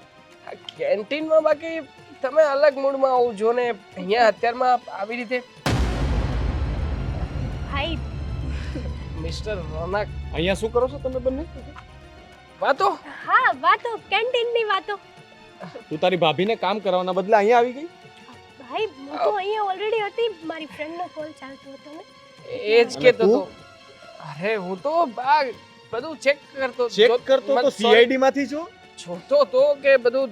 કેન્ટીનમાં બાકી તમે અલગ મૂડમાં આવો છો ને અહીંયા અત્યારમાં આવી રીતે ભાઈ મિસ્ટર રોનક અહીંયા શું કરો છો તમે બંને? વાતો હા વાતો કેન્ટીનની વાતો. તું તારી ભાભીને કામ કરવાના બદલે અહીંયા આવી ગઈ? ભાઈ હું તો અહીંયા ઓલરેડી હતી, મારી ફ્રેન્ડનો કોલ ચાલતો હતો ને. એ જ કહેતો અને હતો. અરે હું તો આ બધું ચેક કરતો ચેક કરતો તો સીઆઈડી માંથી છો? જોતો તો કે બધું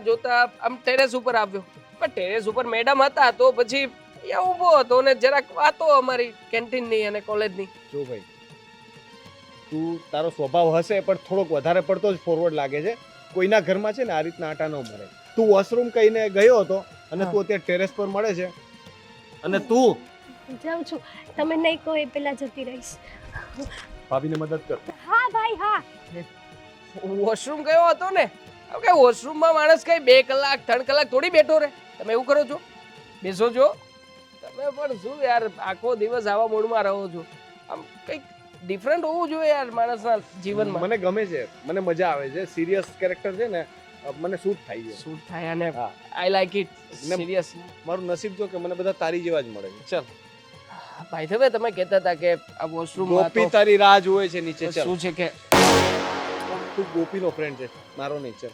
જોતા આમ ટેરેસ ઉપર આવ્યો પણ ટેરેસ ઉપર મેડમ હતા તો પછી અહીંયા ઊભો હતો ને જરાક વાતો અમારી કેન્ટીનની અને કોલેજની. જો ભાઈ તું તારો સ્વભાવ હશે પણ થોડોક વધારે પડતો જ ફોરવર્ડ લાગે છે. કોઈના ઘરમાં છે ને આ રીતના આટા ન મળે. તું વોશરૂમ કહીને ગયો હતો અને તું અત્યારે ટેરેસ પર મળે છે અને તું જાઉં છું, તમે નહીં કહો એ પહેલા જતી રહીશ. ભાભીને મદદ કર. હા ભાઈ હા. વોશરૂમ ગયો હતો ને હવે કે વોશરૂમમાં માણસ કઈ 2 કલાક 3 કલાક થોડી બેઠો રહે. તમે એવું કરો છો? બેસો છો તમે પણ શું યાર આખો દિવસ આવા મૂડમાં રહો છો. આમ કંઈક ડિફરન્ટ હોવું જોઈએ યાર માણસના જીવનમાં. મને ગમે છે, મને મજા આવે છે. સિરિયસ કેરેક્ટર છે ને મને શૂટ થાય છે. શું થાય અને હા. આઈ લાઈક ઇટ ને સિરિયસ. મારું નસીબ જો કે મને બધા તારી જેવા જ મળે છે. ચાલ ભાઈ તમે તમે કહેતા હતા કે આ વોશરૂમમાં ગોપી તો તારી રાહ જોવે છે નીચે. ચાલ શું છે કે તું ગોપીનો ફ્રેન્ડ છે, મારો નહીં. ચાલ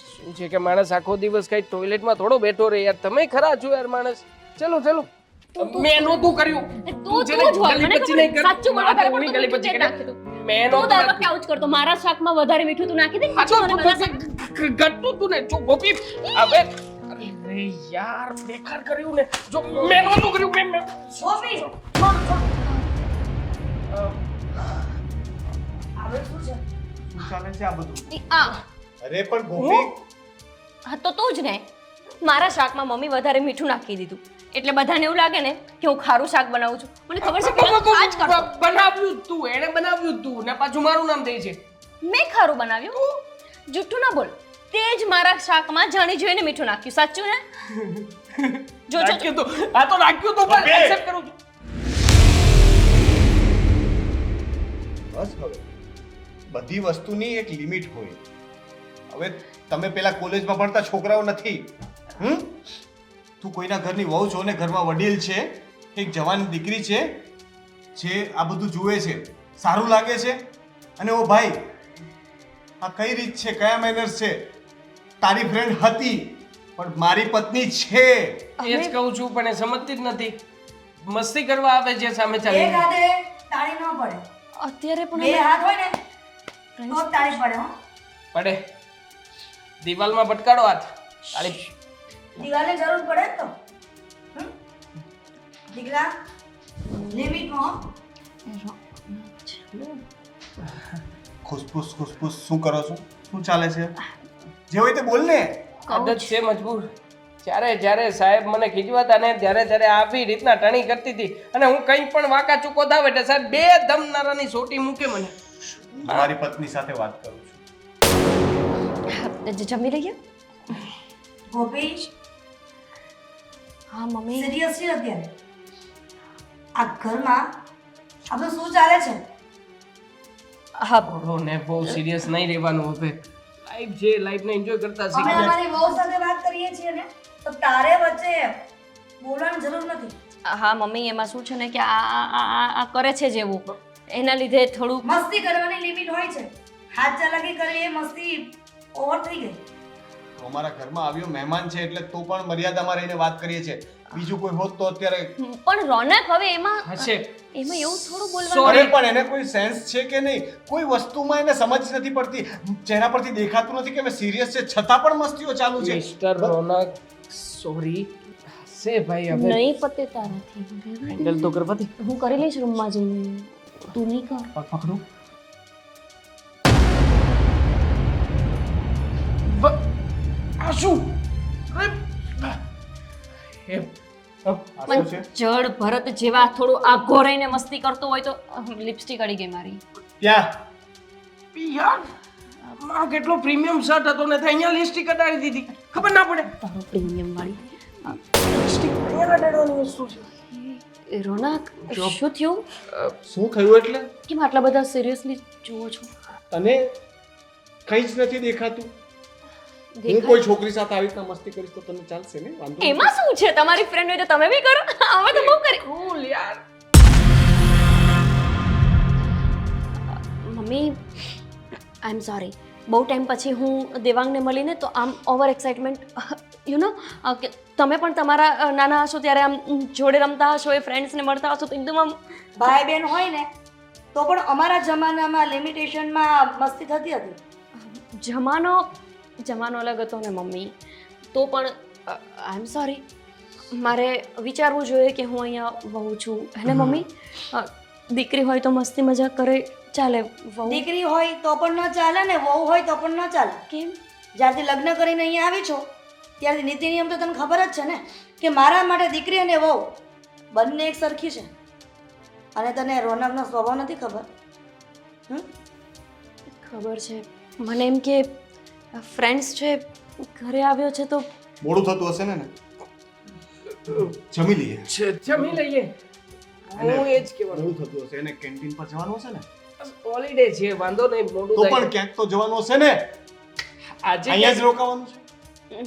શું છે કે માણસ આખો દિવસ કઈ ટોયલેટમાં થોડો બેઠો રહે યાર. તમે ખરા છો યાર માણસ. ચલો ચલો મેં નહોતું કર્યું. તું છે જ ને હોય, ગલી મને પચી ખબર નહીં છે. કર. સાચું બોલો, આ તો તારે ઓલી પણ ગલી તું પચી કેમ કરે. નાખી દઉં? મેં તું નહોતું દર કર્યું. વખતે આવું જ કરતો, મારા શાકમાં વધારે મીઠું તું નાખી દે ને, પાછું મને બનાવતા. ઘટતું તું ને જો ગોપી હવે અરે યાર બેકાર કર્યું ને જો મેં નહોતું કર્યું. મેં ગોપી હવે શું છે? શું ચાલે છે આ બધું? આ અરે પણ ગોપી હા તો તું જ ને મારા શાકમાં મમ્મી વધારે મીઠું નાખી દીધું એટલે બધાને એવું લાગે ને કે હું ખારું શાક બનાવું છું. મને ખબર છે પેલા તું આ જ કરતો. બનાવ્યું જ તું એણે બનાવ્યું જ તું ને પાછું મારું નામ દે છે. મેં ખારું બનાવ્યું? જુઠ્ઠું ના બોલ. તે જ મારા શાકમાં જાણી જોઈને મીઠું નાખ્યું. સાચું ને? જો જો નાખ્યું તું. આ તો નાખ્યું તું પણ એક્સેપ્ટ કરું છું. બસ હવે બધી વસ્તુની એક લિમિટ હોય. હવે તમે પેલા કોલેજમાં ભણતા છોકરાઓ નથી. તું કોઈના ઘરની વહુ છો ને ઘરમાં વડીલ છે, એક જવાન દીકરી છે જે આ બધું જુએ છે. સારું લાગે છે? અને ઓ ભાઈ આ કઈ રીત છે, કયા મેનર્સ છે? તારી ફ્રેન્ડ હતી પણ મારી પત્ની છે. એ જ કહું છું પણ એ સમજતી જ નથી. મસ્તી કરવા આવે છે સામે એક ચાલીને. હાથે તાળી ન પડે, અત્યારે પણ બે અમે- હાથ હોય ને તો જ તાળી પડે. હો પડે દિવાલમાં ભટકાડો હાથ તાળી. દિવાલે જરૂર પડે ને તો હમ? દીકરા લિમિટમાં. ખુશફુસ ખુશફુસ શું કરો છો? શું ચાલે છે? જે હોય તે બોલ ને. આદત છે મજબૂર. જ્યારે સાહેબ મને ખીજવાતા ને ત્યારે આવી રીતના ટણી કરતી હતી અને હું કંઈ પણ વાંકા ચૂકો થાવ એટલે સાહેબ 2 ધમનારાની સોટી મૂકે મને. મારી પત્ની સાથે વાત કરું છું. જમી લઈએ. ગોપી હા મમ્મી. સિરિયસ છે અત્યારે આ ઘરમાં આ બધું શું ચાલે છે? હા બોલો ને બહુ સિરિયસ નહીં રહેવાનું હવે. લાઈફ છે, લાઈફને એન્જોય કરતા અમે શીખો. અમારી વહુ સાથે વાત કરીએ છીએ ને તો તારે વચ્ચે બોલવાની જરૂર નથી. હા મમ્મી એમાં શું છે ને કે આ કરે છે જેવું એના લીધે થોડું મસ્તી કરવાની લિમિટ હોય છે. હાથ ચાલાકી કરવી એ મસ્તી ઓવર થઈ ગઈ. તો અમારા ઘરમાં આવ્યો મહેમાન છે એટલે તો પણ મર્યાદામાં રહીને વાત કરીએ છીએ. બીજું કોઈ હોત તો અત્યારે પણ રોનક હવે એમાં હશે એવું થોડું બોલવાનું Sorry. અરે પણ એને કોઈ સેન્સ છે કે નહીં? કોઈ વસ્તુમાં એને સમજ નથી પડતી. ચહેરા પરથી દેખાતું નથી કે મેં સિરિયસ છે છતાં પણ મસ્તીઓ ચાલુ છે. મિસ્ટર રોનક સોરી હશે ભાઈ હવે નહીં પતે તારાથી હેન્ડલ તો કરવા દે. હું કરી લઈશ રૂમમાં જઈને તું નહીં કર પગ પકડું આ શું અરે! એ આ શું છે? જડ ભરત જેવા થોડું આઘો રહીને મસ્તી કરતો હોય તો લિપસ્ટિક અડી ગઈ મારી ત્યાં યાર મારો કેટલો પ્રીમિયમ શર્ટ હતો ને તે અહીંયા લિપસ્ટિક કઢાવી દીધી ખબર ના પડે તારો પ્રીમિયમ વાળી લિપસ્ટિક અહીંયા કઢાવવાની વસ્તુ છે એ રોનક શું થયું શું થયું એટલે? કેમ આટલા બધા સિરિયસલી જુઓ છો તને કંઈ જ નથી દેખાતું? હું દેખાય? કોઈ છોકરી સાથે આવી રીતના મસ્તી કરીશ તો તને ચાલશે ને? વાંધો નથી. એમાં શું છે તમારી ફ્રેન્ડ હોય તો તમે બી કરો અમે તો બહુ કરી કૂલ યાર મમ્મી આઈ એમ સોરી બહુ ટાઈમ પછી હું દેવાંગને મળીને તો આમ ઓવર એક્સાઇટમેન્ટ યુ નો તમે પણ તમારા નાના હશો ત્યારે આમ જોડે રમતા હશો એ ફ્રેન્ડ્સને મળતા હશો તો એકદમ આમ ભાઈ બહેન હોય ને તો પણ અમારા જમાનામાં લિમિટેશનમાં મસ્તી થતી હતી. જમાનો અલગ હતો ને મમ્મી તો પણ આઈ એમ સોરી મારે વિચારવું જોઈએ કે હું અહીંયા વહુ છું હે ને મમ્મી દીકરી હોય તો મસ્તી મજાક કરે ચાલે વહુ દીકરી હોય તો પણ ન ચાલે ને વહુ હોય તો પણ ન ચાલે. કેમ જ્યારથી લગ્ન કરીને અહીંયા આવી છો ત્યારથી નીતિ નિયમ તો તને ખબર જ છે ને કે મારા માટે દીકરી અને વહુ બંને એક સરખી છે. અને તને રોનકનો સ્વભાવ નથી ખબર? ખબર છે મને એમ કે ફ્રેન્ડ્સ છે ઘરે આવ્યો છે તો મોડું થતું હશે ને? જમી લઈએ. જમી લઈએ હું એ જ કહેવાનું મોડું થતું હશે એને કેન્ટીન પર જવાનું હશે ને? હોલિડે છે વાંધો નહીં મોડું તો થાય પણ ક્યાંક તો જવાનું હશે ને? આજે અહીંયા જ રોકાવાનું છે?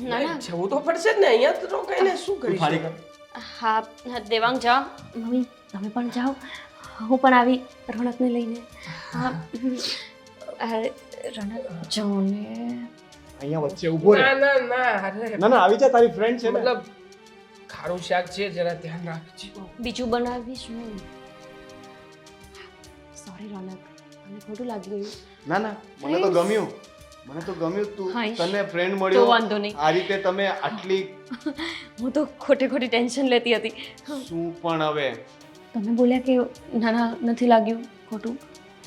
ના ના જવું તો પડશે જ ને અહીંયા તો રોકાઈને શું તું ખાલી કરીશું કર. હા દેવાંગ જા મમ્મી તમે પણ જાઓ હું પણ આવી રોનકને લઈને હા અરે રોનક જાઓ ને અહીંયા વચ્ચે ઊભો રહે. ના ના ના અરે ના ના આવી જા તારી ફ્રેન્ડ છે ને. મતલબ ખારું શાક છે જરા ધ્યાન રાખજો બીજું બનાવીશ નહીં સોરી રોનક મને ખોટું લાગી ગયું ના ના મને તો ગમ્યું. મને તો ગમ્યું તું હાઈશ. તને ફ્રેન્ડ તો મળ્યો. વાંધો નહીં આ રીતે તમે આટલી હું તો ખોટી ટેન્શન લેતી હતી શું પણ હવે તમે બોલ્યા કે નાના નથી લાગ્યું ખોટું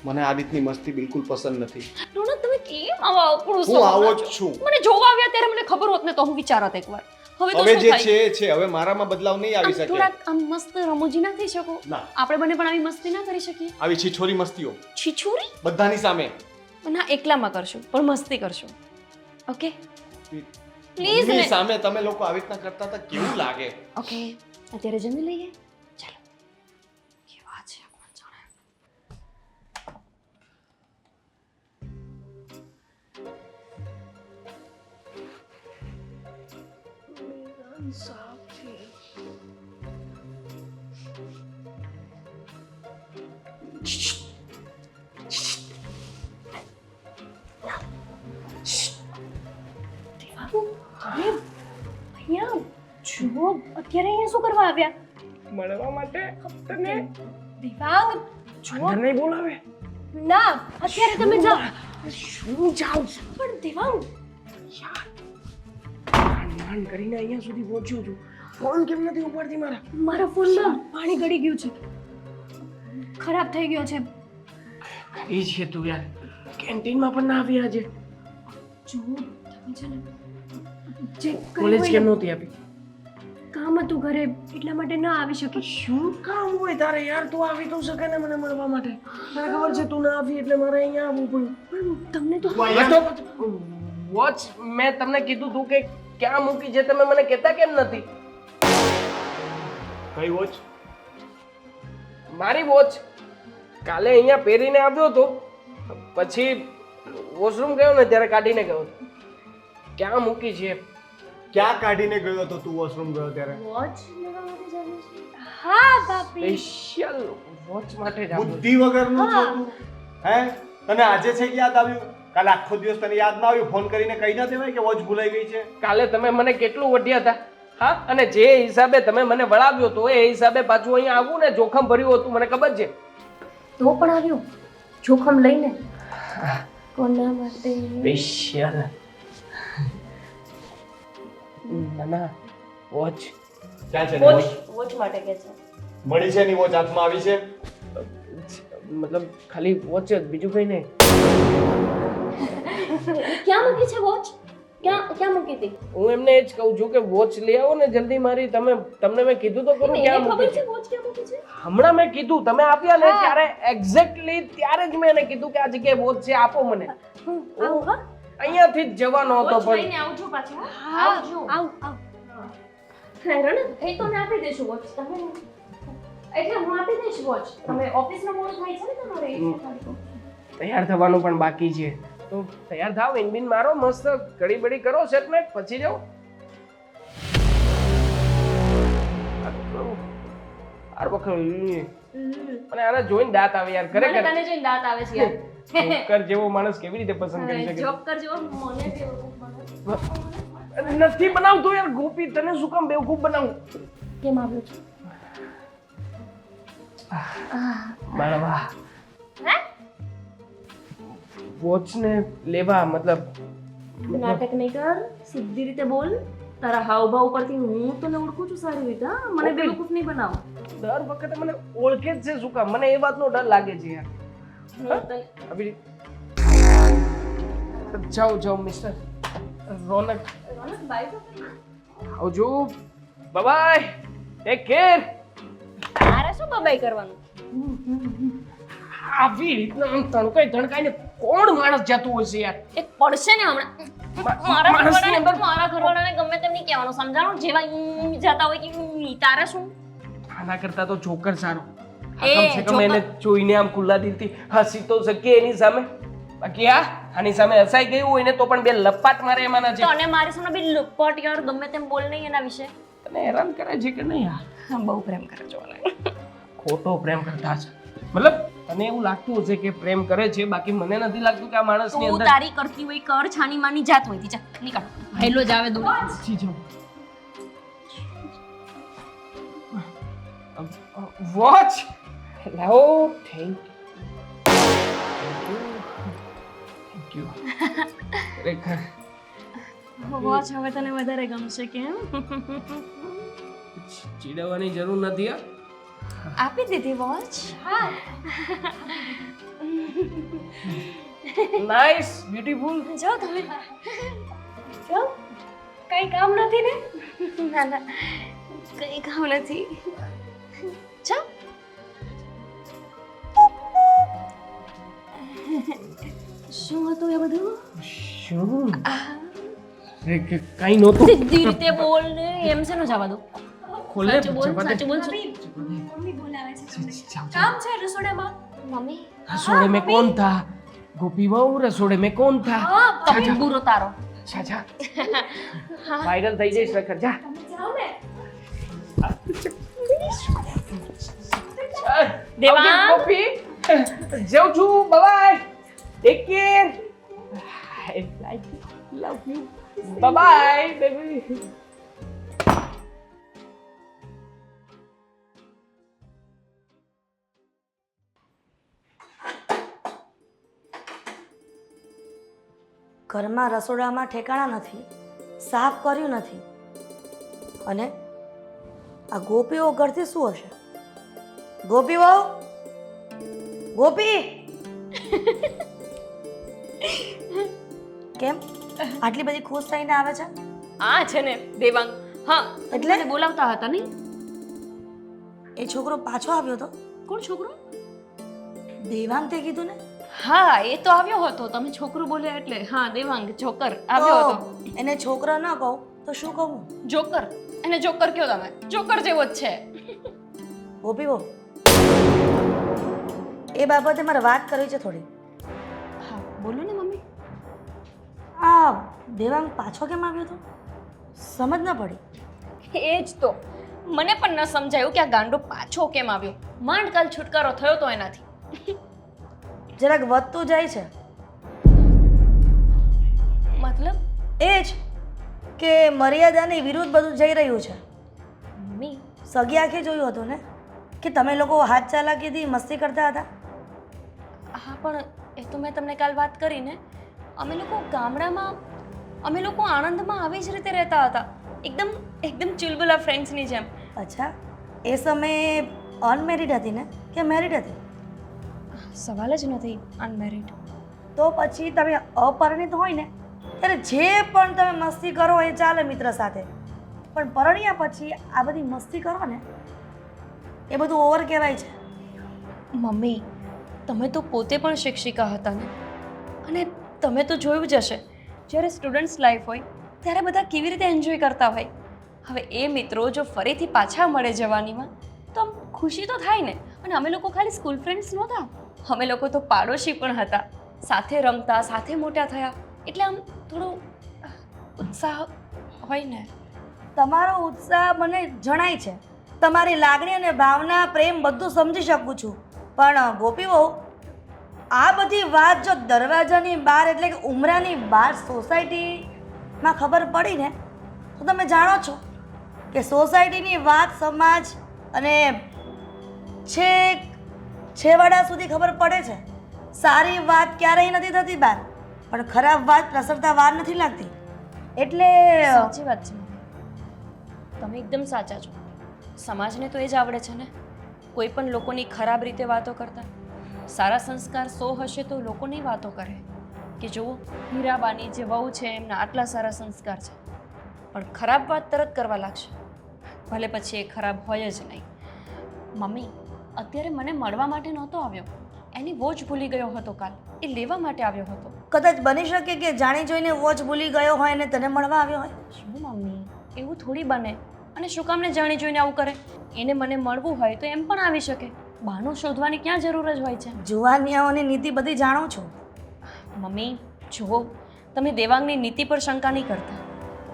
મને આ રીતની મસ્તી બિલકુલ પસંદ નથી. રોનક તમે કેમ આવા અપડું હું આવો જ છું. મને જોવા આવ્યા ત્યારે મને ખબર હોત ને તો હું વિચારત એકવાર હવે તો હવે શું જે થાય છે એ છે. હવે મારામાં બદલાવ નહીં આવી આમ શકે. થોડાક આમ મસ્ત રમૂજી ના થઈ શકો ના આપણે બંને પણ આવી મસ્તી ના કરી શકીએ આવી છીછોરી મસ્તીઓ છીછોરી બધાની સામે ના એકલામાં કરશું પણ મસ્તી કરશું ઓકે પ્લીઝ કોઈની ને સામે તમે લોકો આવી રીતના કરતા હતા કેવું લાગે? ઓકે અત્યારે જમી લઈએ ચાલો કેવા છે કોણ જાણે અહીંયા જુઓ અત્યારે અહીંયા શું કરવા આવ્યા મળવા માટે તને દિવાંગ જુઓ અંદર નહીં બોલાવે ના અત્યારે તમે જાઓ શું જાવ પણ દિવાંગ માન કરીને અહીંયા સુધી પહોંચ્યો છું ફોન કેમ નથી ઉપાડતી મારા મારા ફોનમાં પાણી ગળી ગયું છે ખરાબ થઈ ગયો છે એ છે તું યાર કેન્ટીનમાં પણ ના આવી આજે જુઓ તમે છે ને જે કોલેજ કર્યું કેમ હોય નહોતી આપી ને, કામ હતું ઘરે એટલા માટે ના આવી શકી શું કામ હોય તારે યાર તું આવી તો શકે ને મને મળવા માટે મને ખબર છે તું ના આવી એટલે મારે અહીંયા આવવું પડ્યું પણ તમને તો વોચ મેં તમને કીધું તું કે ક્યાં મૂકી છે તમે મને કહેતા કેમ નથી કઈ વોચ? મારી વોચ કાલે અહીંયા પહેરીને આવ્યો હતો પછી વોશરૂમ ગયો ને ત્યારે કાઢીને ગયો હતો. ક્યાં મૂકી છે ક્યાં કાઢીને ગયો હતો તું વોશરૂમ ગયો ત્યારે? વોચ લેવા માટે જાવું છે હા ભાભી સ્પેશિયલ વોચ માટે જ આવ્યો છું. બુદ્ધિ વગરનું છો તું. હે તને આજે છે કે યાદ આવ્યું? કાલે આખો દિવસ તને યાદ ના આવ્યું ફોન કરીને કહી ના દેવાય કે વોચ ભૂલાઈ ગઈ છે? કાલે તમે મને કેટલું વઢ્યા હતા, હા? અને જે હિસાબે તમે મને વળાવ્યો તો એ હિસાબે પાછું અહીંયા આવવું ને જોખમ ભર્યું હતું, મને ખબર છે. તો પણ આવ્યો જોખમ લઈને. કોના માટે? સ્પેશિયલ. ના ના, વોચ ક્યાં છે વોચ વોચ? વોચ માટે કે છે. મળી છે ની વોચ હાથમાં આવી છે? મતલબ ખાલી વોચ જ, બીજું કઈ નહીં. ક્યાં મૂકી છે વોચ? ક્યાં મૂકી હતી? હું એમને એ જ કહું છું કે વોચ લઈ આવો ને જલ્દી મારી. તમને મેં કીધું તો ખરું એને ક્યાં ખબર મૂકી છે છે. વોચ ક્યાં મૂકી છે? હમણાં મેં કીધું, તમે આપ્યા ને ત્યારે એક્ઝેક્ટલી ત્યારે જ મેં એને કીધું કે આ જગ્યાએ વોચ છે, આપો મને. આવું હા? અહીંયાથી જ જવાનો હતો વોચ પણ લઈને આવજો પાછા. હા આવજો. આવ રણત, એ તો મેં આપી દઈશું વોચ. તમે એટલે હું આપી દઈશ વોચ. તમે ઓફિસનો મોડ થાય છે ને તમારે એટલે. તૈયાર થવાનું પણ બાકી છે. તો તૈયાર થાવ, ઇનબિન મારો, મસ્ત ઘડી બડી કરો સેટમેન્ટ, પછી જાઓ. આર વખત અને આને જોઈને દાંત આવે યાર, મને ખરેખર તને જોઈને દાંત આવે છે યાર. જોકર જેવો માણસ કેવી રીતે પસંદ કરી શકે? જોકર જેવો મને જેવો અરે નથી બનાવતો યાર ગોપી, તને શું કામ બેવકૂફ બનાવું? કેમ આવ્યો છે? મારા વાહ, હે? વોચ ને લેવા મતલબ નાટક નહીં કર, સીધી રીતે બોલ. તારા હાવભાવ પરથી હું તને ઓળખું છું સારી રીતે. હા, મને ઓકે. બેવકૂફ નહીં બનાવ. દર વખતે મને ઓળખે જ છે, શું કામ? મને એ વાતનો ડર લાગે છે યાર. હું તને અભી જાઓ મિસ્ટર રોનક, રોનક બાય તો કરી. આવજો, બાય, ટેક કેર. તારે શું બબાઈ કરવાનું? આવી રીતના આમ તણકાઈને કોણ માણસ જતું હોય છે યાર? એક પડશે ને હમણાં. મારા ઘરવાળાને ગમે તેમ નહીં કહેવાનું, સમજાણું? જેવા જતા હોય કે તારે શું? આના કરતા તો જોકર સારો. એ કમસે કમ એને જોઈને આમ ખુલ્લા દિલથી હસી તો શકીએ એની સામે. બાકી આની સામે હસાઈ ગયું હોય ને તો પણ બે લપાટ મારે એમાં નથી. તો અને મારી સામે બી લપટ યાર, ગમે તેમ બોલ નહીં એના વિશે. તને હેરાન કરે છે કે નહીં યાર? બહુ પ્રેમ કરે છે મને. ખોટો પ્રેમ કરતા છે. મતલબ તને એવું લાગતું હશે કે પ્રેમ કરે છે, બાકી મને નથી લાગતું કે આ માણસની તું અંદર તારી કરતી હોય કર, છાની માની જાત હોય જા નીકળ. હેલો જ આવે દૂર. જી જાઓ. વોચ લાવો. Thank you. ખરેખર વોચ હવે તને વધારે ગમશે કેમ? ચીડવવાની જરૂર નથી. આપી દીધી વોચ. હા નાઇસ, બ્યુટીફુલ. જો તમે. જો કઈ કામ નથી ને? ના ના, કઈ કામ નથી. ચાલ. શું હતું એ બધું? શું? કઈ નહોતું. સીધી રીતે બોલ ને, એમ છે ને જવા દો. ખોલે સાચું બોલ, જવા દે. સાચું બોલ. મમ્મી બોલાવે છે તમને. જાઓ, જાઓ. કામ છે રસોડામાં? મમ્મી રસોડે में कौन था? गोपी बहू रसोड़े में कौन था? હા તમે બુરો તારો. જા જા, વાયરલ થઈ જઈશ નકર. જા તમે જાઓ ને. દેવાંગ. આવજો, ગોપી. જાઉં છું, bye. Take care. I like you, love you. Bye baby. ઘરમાં રસોડામાં ઠેકાણા નથી, સાફ કર્યું નથી, અને આ ગોપીઓ ઘરથી શું હશે? ગોપી વહુ, ગોપી કેમ આટલી બધી ખુશ થઈને આવે છે? આ છે ને દેવાંગ. હા, એટલે? એટલે બોલાવતા હતા નહીં? એ છોકરો પાછો આવ્યો હતો? કોણ છોકરો? દેવાંગ તે કીધું ને? હા, એ તો આવ્યો હતો. તમે છોકરું બોલ્યા એટલે. હા, દેવાંગ જોકર આવ્યો હતો. તો એને છોકરો ન કહું તો શું કહું? જોકર. એને જોકર કયો તમે? જોકર જેવો જ છે. ગોપી વહુ, એ બાબતે મારે વાત કરવી છે થોડી. હા, બોલો ને મમ્મી. આ દેવાંગ પાછો કેમ આવ્યો હતો? સમજ ન પડી. એ જ તો મને પણ ન સમજાયું કે આ ગાંડો પાછો કેમ આવ્યો. માંડ કાલ છુટકારો થયો તો એનાથી. જરાક વધતું જાય છે. મતલબ એ જ કે મર્યાદાની વિરુદ્ધ બધું જઈ રહ્યું છે. મમ્મી સગી આંખે જોયું હતું ને કે તમે લોકો હાથ ચાલાકીથી મસ્તી કરતા હતા. હા પણ એ તો મેં તમને કાલ વાત કરી ને. અમે લોકો ગામડામાં અમે લોકો આણંદમાં આવી જ રીતે રહેતા હતા, એકદમ એકદમ ચુલબુલા ફ્રેન્ડ્સની જેમ. અચ્છા, એ સમયે અનમેરિડ હતી ને કે મેરિડ હતી? સવાલ જ નથી અનમેરિડ. તો પછી તમે અપરિણિત હોય ને ત્યારે જે પણ તમે મસ્તી કરો એ ચાલે મિત્ર સાથે, પણ પરણ્યા પછી આ બધી મસ્તી કરો ને એ બધું ઓવર કહેવાય છે. મમ્મી તમે તો પોતે પણ શિક્ષિકા હતા ને, અને તમે તો જોયું જ હશે જ્યારે સ્ટુડન્ટ્સ લાઈફ હોય ત્યારે બધા કેવી રીતે એન્જોય કરતા હોય. હવે એ મિત્રો જો ફરીથી પાછા મળે જવાનીમાં તો આમ ખુશી તો થાય ને. અને અમે લોકો ખાલી સ્કૂલ ફ્રેન્ડ્સ નહોતા, અમે લોકો તો પાડોશી પણ હતા, સાથે રમતા, સાથે મોટા થયા, એટલે આમ થોડો ઉત્સાહ હોય ને. તમારો ઉત્સાહ મને જણાય છે, તમારી લાગણી અને ભાવના, પ્રેમ બધું સમજી શકું છું, પણ ગોપી વહુ આ બધી વાત જો દરવાજાની બહાર એટલે કે ઉમરાની બહાર સોસાયટીમાં ખબર પડી ને તો તમે જાણો છો કે સોસાયટીની વાત સમાજ અને છેવાડા સુધી ખબર પડે છે. સારી વાત ક્યારેય નથી થતી બહાર, પણ ખરાબ વાત પ્રસરતા વાર નથી લાગતી. એટલે સાચી વાત છે મમ્મી, તમે એકદમ સાચા છો. સમાજને તો એ જ આવડે છે ને કોઈ પણ લોકોની ખરાબ રીતે વાતો કરતા. સારા સંસ્કાર 100 હશે તો લોકોની વાતો કરે કે જુઓ હીરાબાની જે વહુ છે એમના આટલા સારા સંસ્કાર છે, પણ ખરાબ વાત તરત કરવા લાગશે, ભલે પછી એ ખરાબ હોય જ નહીં. મમ્મી અત્યારે મને મળવા માટે નહોતો આવ્યો, એની વોચ ભૂલી ગયો હતો કાલ, એ લેવા માટે આવ્યો હતો. કદાચ બની શકે કે જાણી જોઈને વોચ ભૂલી ગયો હોય અને તને મળવા આવ્યો હોય. શું મમ્મી એવું થોડી બને? અને શું કામને જાણી જોઈને આવું કરે? એને મને મળવું હોય તો એમ પણ આવી શકે, બહાનું શોધવાની ક્યાં જરૂર જ હોય છે? જુવાનિયાઓની નીતિ બધી જાણું છું. મમ્મી જુઓ, તમે દેવાંગની નીતિ પર શંકા નહીં કરતા.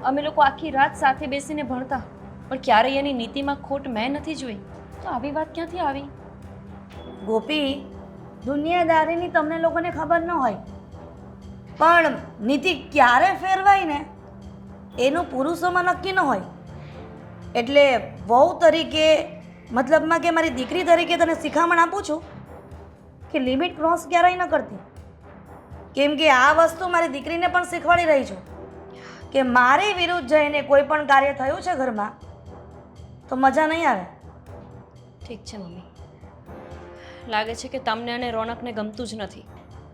અમે લોકો આખી રાત સાથે બેસીને ભણતા, પણ ક્યારેય એની નીતિમાં ખોટ મેં નથી જોઈ, તો આવી વાત ક્યાંથી આવી? ગોપી, દુનિયાદારીની તમને લોકોને ખબર ન હોય, પણ નીતિ ક્યારે ફેરવાય ને એનું પુરુષોમાં નક્કી ન હોય. એટલે વહુ તરીકે મતલબમાં કે મારી દીકરી તરીકે તને શિખામણ આપું છું કે લિમિટ ક્રોસ ક્યારેય ન કરતી. કેમ કે આ વસ્તુ મારી દીકરીને પણ શીખવાડી રહી છું કે મારી વિરુદ્ધ જઈને કોઈ પણ કાર્ય થયું છે ઘરમાં તો મજા નહીં આવે. ઠીક છે મમ્મી, લાગે છે કે તમને અને રોનકને ગમતું જ નથી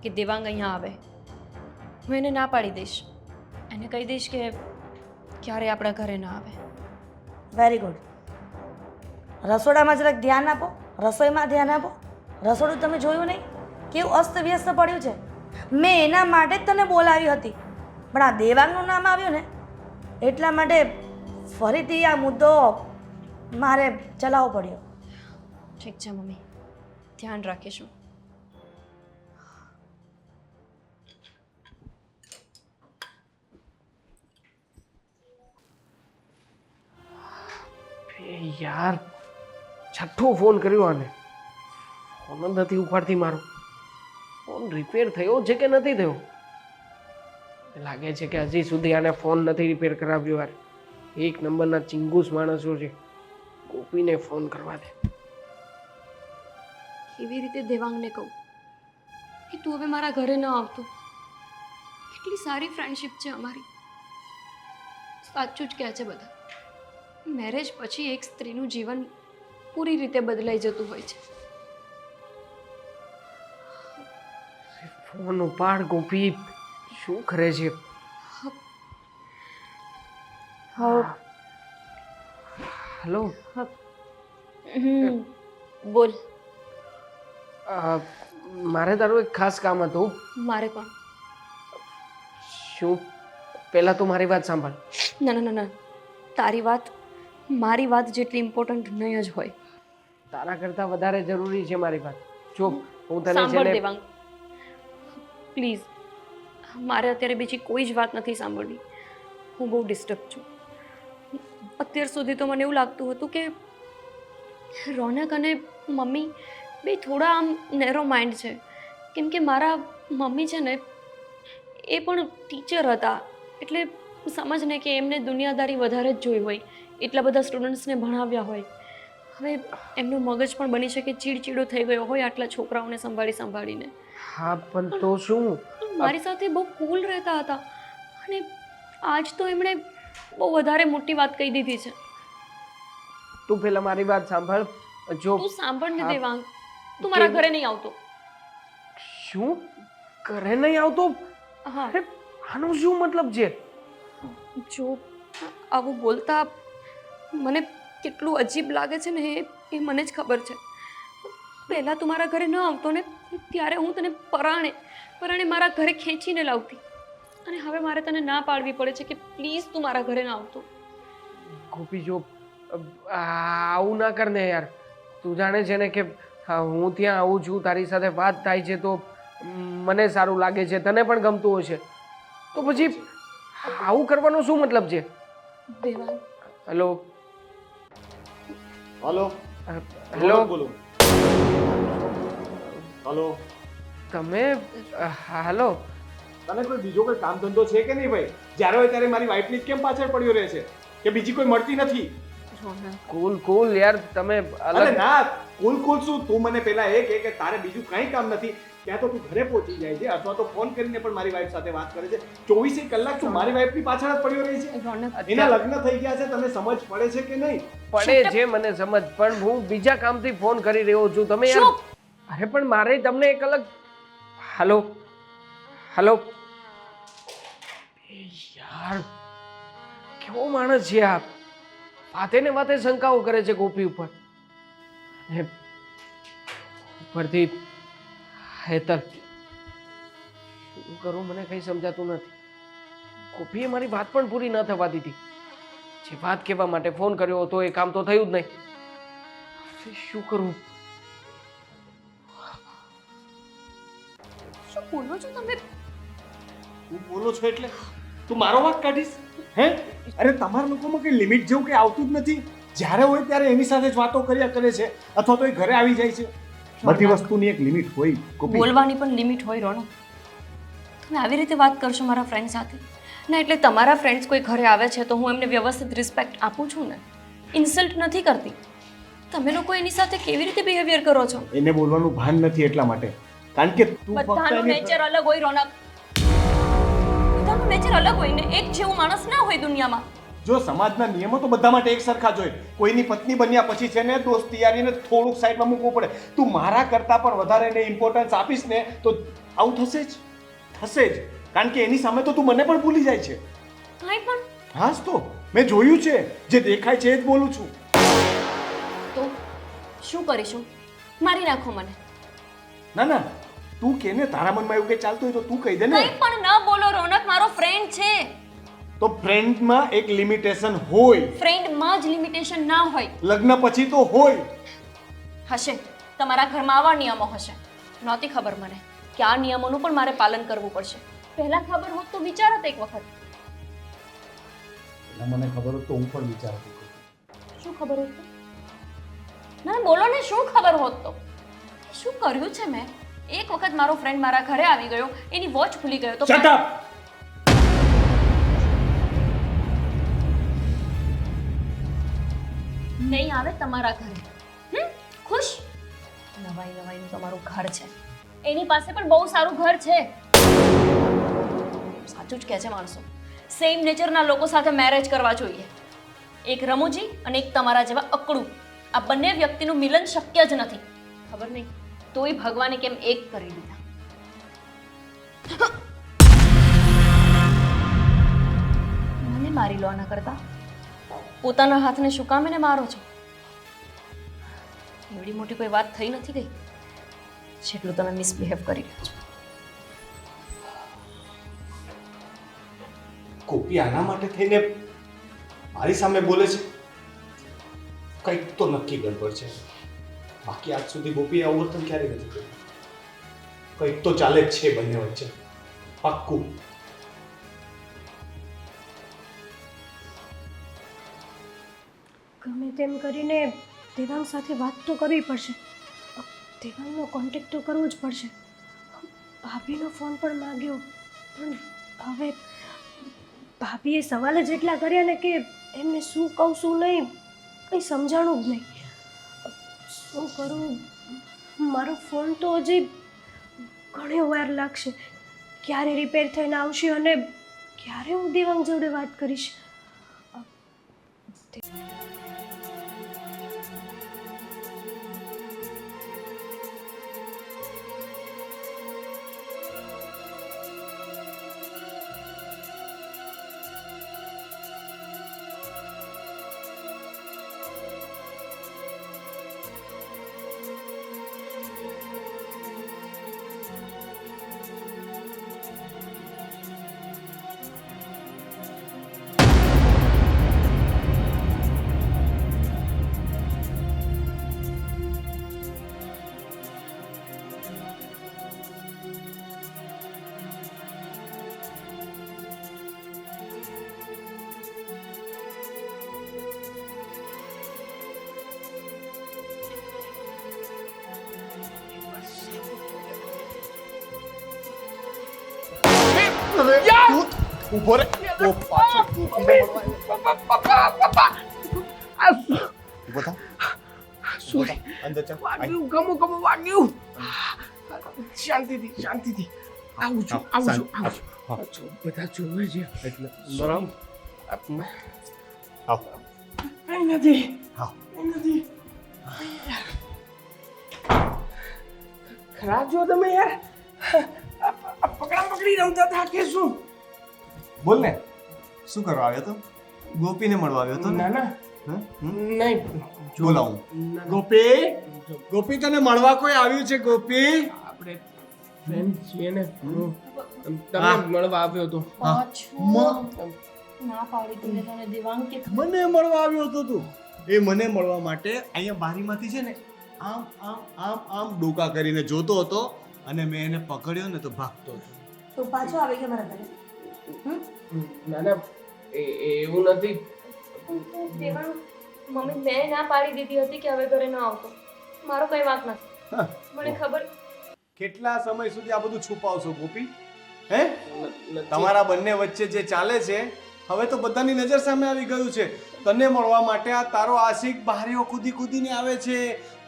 કે દેવાંગ અહીંયા આવે. હું એને ના પાડી દઈશ, એને કહી દઈશ કે ક્યારે આપણા ઘરે ના આવે. Very good. રસોડામાં જરાક ધ્યાન આપો, રસોઈમાં ધ્યાન આપો. રસોડું તમે જોયું નહીં કેવું અસ્તવ્યસ્ત પડ્યું છે? મેં એના માટે જ તને બોલાવી હતી, પણ આ દેવાંગનું નામ આવ્યું ને એટલા માટે ફરીથી આ મુદ્દો મારે ચલાવવો પડ્યો. ઠીક છે મમ્મી, ધ્યાન રાખીશું. યાર છઠ્ઠો ફોન કર્યો આને, ફોન જ નથી ઉપાડતી મારો. ફોન રિપેર થયો છે કે નથી થયો? લાગે છે કે હજી સુધી આને ફોન નથી રિપેર કરાવ્યો. યાર એક નંબરના ચિંગુસ માણસો છે, ગોપીને ફોન કરવા દે. કેવી રીતે દેવાંગને કહું કે તું હવે મારા ઘરે ન આવતો? કેટલી સારી ફ્રેન્ડશિપ છે અમારી. સાચું જ કહે છે બધા, મેરેજ પછી એક સ્ત્રીનું જીવન પૂરી રીતે બદલાઈ જતું હોય છે. ફોન ઉપાડ ગોપી, શું કરે છે? હેલો. બોલ. મારે તારું એક ખાસ કામ હતું. મારે પણ. શું? પહેલા તો મારી વાત સાંભળ. ના ના ના ના, તારી વાત મારી વાત જેટલી ઇમ્પોર્ટન્ટ નહીં જ હોય. તારા કરતાં વધારે જરૂરી છે મારી વાત. જો હું તને સાંભળ છે ને, દેવાંગ, પ્લીઝ, મારે અત્યારે બીજી કોઈ જ વાત નથી સાંભળવી. હું બહુ ડિસ્ટર્બ છું. અત્યાર સુધી તો મને એવું લાગતું હતું કે રોનક અને મમ્મી બે થોડા આમ નેરો માઇન્ડ છે, કેમ કે મારા મમ્મી છે ને એ પણ ટીચર હતા, એટલે સમજ ને કે એમને દુનિયાદારી વધારે જ જોઈ હોય, એટલા બધા સ્ટુડન્ટ્સને ભણાવ્યા હોય. હવે એમનું મગજ પણ બની શકે ચીડચીડો થઈ ગયો હોય આટલા છોકરાઓને સંભાળીને. હા પણ તો શું? મારી સાથે બહુ કૂલ રહેતા હતા અને આજ તો એમણે બહુ વધારે મોટી વાત કહી દીધી છે. તું પેલા મારી વાત સાંભળ. જો તું સાંભળ ને હા. દેવાંગ, તું મારા ઘરે નહીં આવતો. શું ઘરે નહીં આવતો? હા, અરે આનો શું મતલબ છે? જો આવું બોલતા મને કેટલું અજીબ લાગે છે ને એ મને જ ખબર છે. પહેલાં તું મારા ઘરે ન આવતો ને ત્યારે હું તને પરાણે મારા ઘરે ખેંચીને લાવતી, અને હવે મારે તને ના પાડવી પડે છે કે પ્લીઝ તું મારા ઘરે ના આવતો. ગોપી જો આવું ના કર ને યાર. તું જાણે છે ને કે હું ત્યાં આવું છું, તારી સાથે વાત થાય છે તો મને સારું લાગે છે, તને પણ ગમતું હશે, તો પછી આવું કરવાનો શું મતલબ છે? દેવાંગ, હેલો હલો હેલો બોલો. હલો, તમે હેલો તને કોઈ બીજો કોઈ કામ ધંધો છે કે નહીં ભાઈ? જ્યારે હોય ત્યારે મારી વાઈફની કેમ પાછળ પડ્યો રહે છે કે બીજી કોઈ મળતી નથી? કુલ યાર તમે અરે અલગ. ના, કુલ શું? તું મને પેલા એ કહે કે તારે બીજું કંઈ કામ નથી, ત્યાં તો તું ઘરે પહોંચી જાય છે અથવા તો ફોન કરીને પણ મારી વાઈફ સાથે વાત કરે છે. 24 કલાક તું મારી વાઈફની પાછળ જ પડ્યો રહે છે. રોનક, એના લગ્ન થઈ ગયા છે, તને સમજ પડે છે કે નહીં? પડે છે મને સમજ, પણ હું બીજા કામથી ફોન કરી રહ્યો છું. તમે યાર ચૂપ! અરે પણ મારે તમને એક અલગ. હેલો હેલો યાર કેવો માણસ છે આ! વાતે ને વાતે શંકાઓ કરે છે ગોપી ઉપર. અને ઉપરથી હેતલ, શું કરું મને કંઈ સમજાતું નથી. ગોપીએ મારી વાત પણ પૂરી ન થવા દીધી. જે વાત કહેવા માટે ફોન કર્યો હતો એ કામ તો થયું જ નહીં. હવે શું કરું? શું બોલો છો તમે? તું બોલો છો એટલે તું મારો વાંક કાઢીશ? હે? અરે તમારા લોકોમાં કઈ લિમિટ જેવું કઈ આવતું જ નથી. જ્યારે હોય ત્યારે એની સાથે જ વાતો કર્યા કરે છે અથવા તો એ ઘરે આવી જાય છે. બધી વસ્તુની એક લિમિટ હોય. ગોપી, બોલવાની પણ લિમિટ હોય રોનક. તમે આવી રીતે વાત કરશો મારા ફ્રેન્ડ સાથે? ના, એટલે તમારા ફ્રેન્ડ્સ કોઈ ઘરે આવે છે તો હું એમને વ્યવસ્થિત રિસ્પેક્ટ આપું છું ને, ઇન્સલ્ટ નથી કરતી. તમે લોકો એની સાથે કેવી રીતે બિહેવિયર કરો છો? એને બોલવાનું ભાન નથી એટલા માટે. કારણ કે તું બધાનું નેચર અલગ હોય રોનક. બધાનું નેચર અલગ હોય ને, એક જેવું માણસ ના હોય દુનિયામાં. જો સમાજના નિયમો તો બધા માટે એક સરખા જ હોય. કોઈની પત્ની બન્યા પછી છે ને દોસ્તી યારીને થોડુંક સાઈડમાં મૂકવું પડે. તું મારા કરતાં પણ વધારે એને ઇમ્પોર્ટન્સ આપીશ ને તો આવું થશે જ. કારણ કે એની સામે તો તું મને પણ ભૂલી જાય છે. કાંઈ પણ હા જ તો મેં જોયું છે, જે દેખાય છે એ જ બોલું છું. તો શું કરીશું? મારી નાખો મને. ના, તું કે ને તારા મનમાં એવું કંઈ ચાલતું હોય તો તું કહી દે ને. કંઈ પણ ન બોલો રોનક, મારો ફ્રેન્ડ છે. તો ફ્રેન્ડમાં એક લિમિટેશન હોય. ફ્રેન્ડમાં જ લિમિટેશન ના હોય. લગ્ન પછી તો હોય. હશે, તમારા ઘરમાં આવા નિયમો હશે. નહોતી ખબર મને કે આ નિયમોનું પણ મારે પાલન કરવું પડશે. પહેલા ખબર હોત તો વિચારત એક વખત. મને ખબર હોત તો હું પણ વિચારતો. શું ખબર હોત તો? ના, બોલો ને, શું ખબર હોત તો? શું કર્યું છે મેં? એક વખત મારો ફ્રેન્ડ મારા ઘરે આવી ગયો, એની વોચ ભૂલી ગયો તો શટ અપ! નહીં આવે તમારા ઘરે. ખુશ? નવાઈનું તમારું ઘર છે, એની પાસે પણ બહુ સારું ઘર છે. સાચું જ કહે છે માણસો. સેમ નેચરના લોકો સાથે મેરેજ કરવા જોઈએ. એક રમૂજી અને એક તમારા જેવા અકડું. આ બંને વ્યક્તિનું મિલન શક્ય જ નથી. ખબર નહીં તોય ભગવાને કેમ એક કરી દીધા. મને મારી લો ના કરતા પોતાના હાથને શું કામ એને મારો છો? એવડી મોટી કોઈ વાત થઈ નથી ગઈ જેટલું તમે મિસબિહેવ કરી રહ્યા છો. ગોપી આના માટે થઈને મારી સામે બોલે છે. કંઈક તો નક્કી ગડબડ છે. બાકી આજ સુધી ગોપીએ આવું વર્તન ક્યારેય નથી કર્યું. કંઈક તો ચાલે જ છે બંને વચ્ચે, પાક્કું. ગમે તેમ કરીને દેવાંગ સાથે વાત તો કરવી પડશે. દેવાંગનો કોન્ટેક્ટ તો કરવો જ પડશે. ભાભીનો ફોન પણ માંગ્યો પણ હવે ભાભીએ સવાલ જ એટલા કર્યા ને કે એમને શું કહું શું નહીં કંઈ સમજાણું જ નહીં. શું કરું? મારો ફોન તો હજી ઘણી વાર લાગશે. ક્યારે રિપેર થઈને આવશે અને ક્યારે હું દેવાંગ જોડે વાત કરીશ? ઉભો રે ઓ પાછો ઉભો થા અંદર ચાલ વાગ્યું ગમું વાગ્યું. શાંતિથી આવું છું. બધા જોવે છે એટલે બરાબર. આવ કઈ નથી. હા. કઈ નથી. ખરા જો તમે યાર પકડી રમતા હતા કે શું? બોલ ને શું કરવા આવ્યો તો? ગોપીને મળવા આવ્યો તો ને? ના હં? નહીં બોલાવું ના. ગોપી તને મળવા કોઈ આવ્યું છે? ગોપી આપણે ફ્રેન્ડ છીએ ને હું તમને હા. મળવા આવ્યો હતો. ના પાડી તું તને દેવાંગ કે મને મળવા આવ્યો હતો તું? એ મને મળવા માટે અહીંયા બારીમાંથી છે ને આમ આમ આમ આમ ડોકા કરીને જોતો હતો અને મેં એને પકડ્યો ને તો ભાગતો હતો. તો પાછો આવી ગયો મારા ઘરે. ના એવું નથી. દેવાંગ મમ્મી મેં ના પાડી દીધી હતી કે હવે ઘરે ન આવતો. મારો કઈ વાંક નથી. હા. મને ખબર કેટલા સમય સુધી આ બધું છુપાવશો ગોપી? હે નથી. તમારા બંને વચ્ચે જે ચાલે છે હવે તો બધાની નજર સામે આવી ગયું છે. તને મળવા માટે આ તારો આશિક બહારીઓ કૂદીને આવે છે.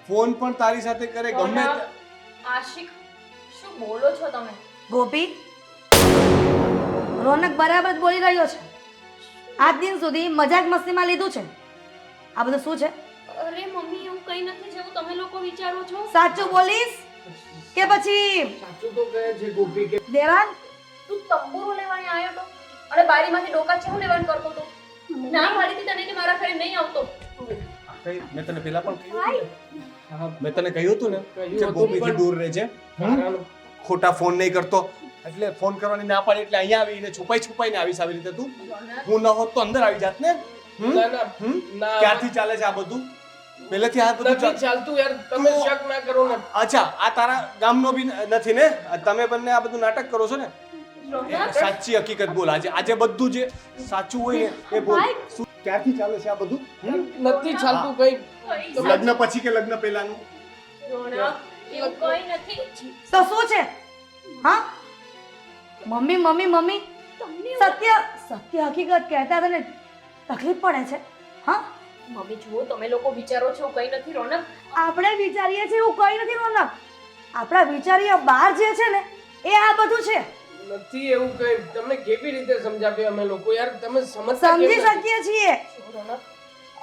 ફોન પણ તારી સાથે કરે ગમે તે. આશિક શું બોલો છો તમે? ગોપી, રોનક બરાબર જ બોલી રહ્યો છે. આજ દિન સુધી મજાક મસ્તીમાં લીધું છે. આ બધું શું છે? અરે મમ્મી એવું કઈ નથી જેવું તમે લોકો વિચારો છો. સાચું બોલીશ કે પછી સાચું તો કહે છે ગોપી કે દેવાંગ? તું તંબુરો લેવાને આવ્યો તો અને બારીમાંથી ડોકા છે હું લેવાનું કરતો તો. ના પાડી હતી તને કે મારા ઘરે નહીં આવતો. મેં તને પહેલા પણ કહ્યું હતું ને? હા, મેં તને કહ્યું હતું ને કહ્યું કે હતું ગોપીથી પણ- દૂર રહેજે. તારાનું ખોટા ફોન નહીં કરતો. એટલે ફોન કરવાની ના પાડી એટલે અહીંયા આવીને છુપાઈને આવીશ આવી રીતે તું. હું ન હોત તો અંદર આવી જાત ને. હમ? ના ના હમ? ના ક્યારથી ચાલે છે આ બધું? પહેલેથી આ બધું નથી ચાલતું યાર. તમે શક ના કરો ને. અચ્છા આ તારા ગામનો બી નથી ને? તમે બંને આ બધું નાટક કરો છો ને? રોનક સાચી હકીકત બોલ. આજે બધું જે સાચું હોય ને એ બોલ. શું ક્યારથી ચાલે છે આ બધું? હમ? નથી ચાલતું કઈ. લગ્ન પછી કે લગ્ન પહેલાનું? રોનક એવું કઈ નથી. તો શું છે? હા, મમ્મી સત્ય હકીકત કહેતા તને તકલીફ પડે છે? હા, મમ્મી જુઓ તમે લોકો વિચારો છો એવું કઈ નથી રોનક. આપણે વિચારીએ છીએ એવું કઈ નથી રોનક. આપણા વિચારીએ બહાર જે છે ને એ આ બધું છે. નથી એવું કઈ. તમને કેવી રીતે સમજાવ્યું અમે લોકો યાર? તમે સમજતા સમજી કેમ નથી? શકીએ છીએ. રોનક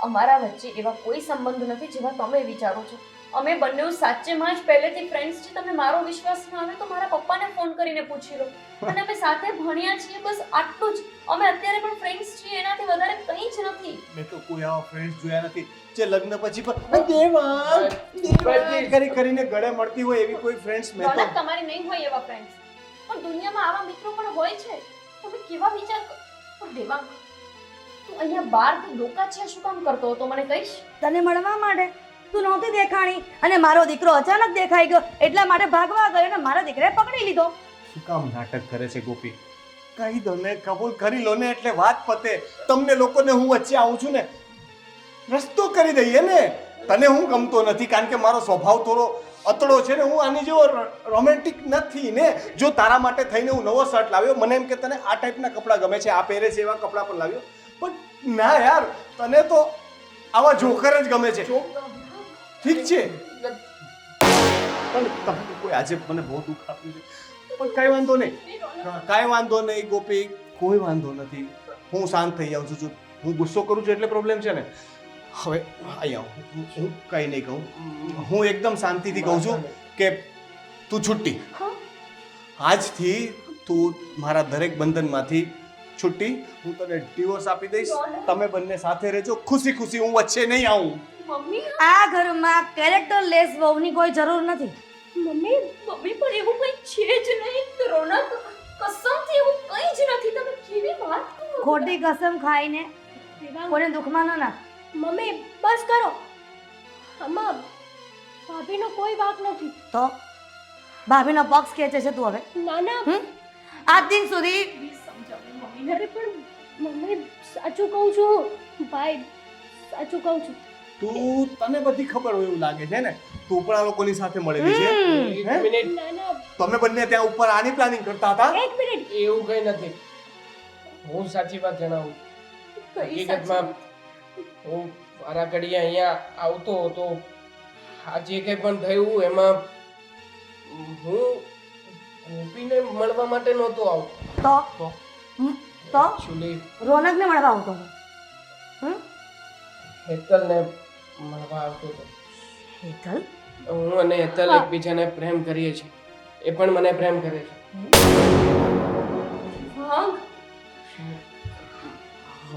અમારા વચ્ચે એવા કોઈ સંબંધ નથી જેવા તમે વિચારો છો. અમે બંને સાચેમાં જ પહેલેથી ફ્રેન્ડ્સ છે. તમને મારો વિશ્વાસ ન આવે તો મારા પપ્પાને ફોન કરીને પૂછી લો. અને અમે સાથે ભણ્યા છીએ બસ આટલું જ. અમે અત્યારે પણ ફ્રેન્ડ્સ છીએ એનાથી વધારે કંઈ જ નથી. મેં તો કોઈ આવા ફ્રેન્ડ્સ જોયા નથી જે લગ્ન પછી પણ દેવાંગ કરીને ગળે મળતી હોય એવી કોઈ ફ્રેન્ડ્સ મેં તો રોનક તમારી નહીં હોય એવા ફ્રેન્ડ્સ પણ દુનિયામાં આવા મિત્રો પણ હોય છે. તમે કેવા વિચાર પણ દેવાંગ તું અહીંયા બહારથી ડોકા છે શું કામ કરતો હતો મને કહીશ? તને મળવા માટે તું નહોતી દેખાણી અને મારો દીકરો અચાનક દેખાઈ ગયો એટલા માટે ભાગવા ગયો અને મારા દીકરાએ પકડી લીધો. શું કામ નાટક કરે છે ગોપી? કહી દો ને, કબૂલ કરી લો ને એટલે વાત પતે. તમને લોકોને હું વચ્ચે આવું છું ને રસ્તો કરી દઈએ ને. તને હું ગમતો નથી કારણ કે મારો સ્વભાવ થોડો અતડો છે ને હું આની જેવો રોમેન્ટિક નથી ને. જો તારા માટે થઈને હું નવો શર્ટ લાવ્યો, મને એમ કે તને આ ટાઈપના કપડાં ગમે છે, આ પહેરે છે એવા કપડાં પણ લાવ્યો, પણ ના યાર, તને તો આવા જોકર જ ગમે છે. ઠીક છે, પણ તમે કોઈ આજે મને બહુ દુઃખ આપ્યું છે, પણ કાંઈ વાંધો નહીં, કાંઈ વાંધો નહીં ગોપી, કોઈ વાંધો નથી. હું શાંત થઈ જાઉં છું. હું ગુસ્સો કરું છું એટલે પ્રોબ્લેમ છે ને. હવે અહીંયા હું કંઈ નહીં કહું, હું એકદમ શાંતિથી કહું છું કે તું છુટ્ટી. આજથી તું મારા દરેક બંધનમાંથી છુટ્ટી. હું તને ડિવોર્સ આપી દઈશ. તમે બંને સાથે રહેજો ખુશી ખુશી. હું વચ્ચે નહીં આવું. મમ્મી આ ઘરમાં કેરેક્ટર લેસ વહુની કોઈ જરૂર નથી. મમ્મી મમ્મી પણ એવું કંઈ છે જ નહીં. રોનક કસમથી એવું કંઈ જ નથી. તમે કેવી વાત કરો છો? ખોટી કસમ ખાઈને કોને દુઃખમાં ન નાખ. મમ્મી બસ કરો. આમાં ભાભીનો કોઈ વાંક નથી. તો ભાભીનો પક્ષ ખેંચે છે તું હવે? ના ના આજ દિન સુધી સમજાવો મમ્મીને. અરે પણ મમ્મી સાચું કહું છું. ભાઈ સાચું કહું છું. તું તને બધી ખબર હોય એવું લાગે છે ને. તું પણ આ લોકોની સાથે મળેલી છે. એક મિનિટ, ના ના તમે બંને ત્યાં ઉપર આની પ્લાનિંગ કરતા હતા. એક મિનિટ. એવું કઈ નથી. હું સાચી વાત જણાવું. હકીકતમાં હું વારા ઘડીએ અહીંયા આવતો હતો. આ જે કંઈ પણ થયું એમાં હું ગોપીને મળવા માટે નહોતો આવતો. તો એકચ્યુઅલી રોનકને મળવા આવતો હતો. હેતલને મળવા આવતો હતો. હેતલ? હું અને હેતલ એકબીજાને પ્રેમ કરીએ છીએ. એ પણ મને પ્રેમ કરે છે. વાંગ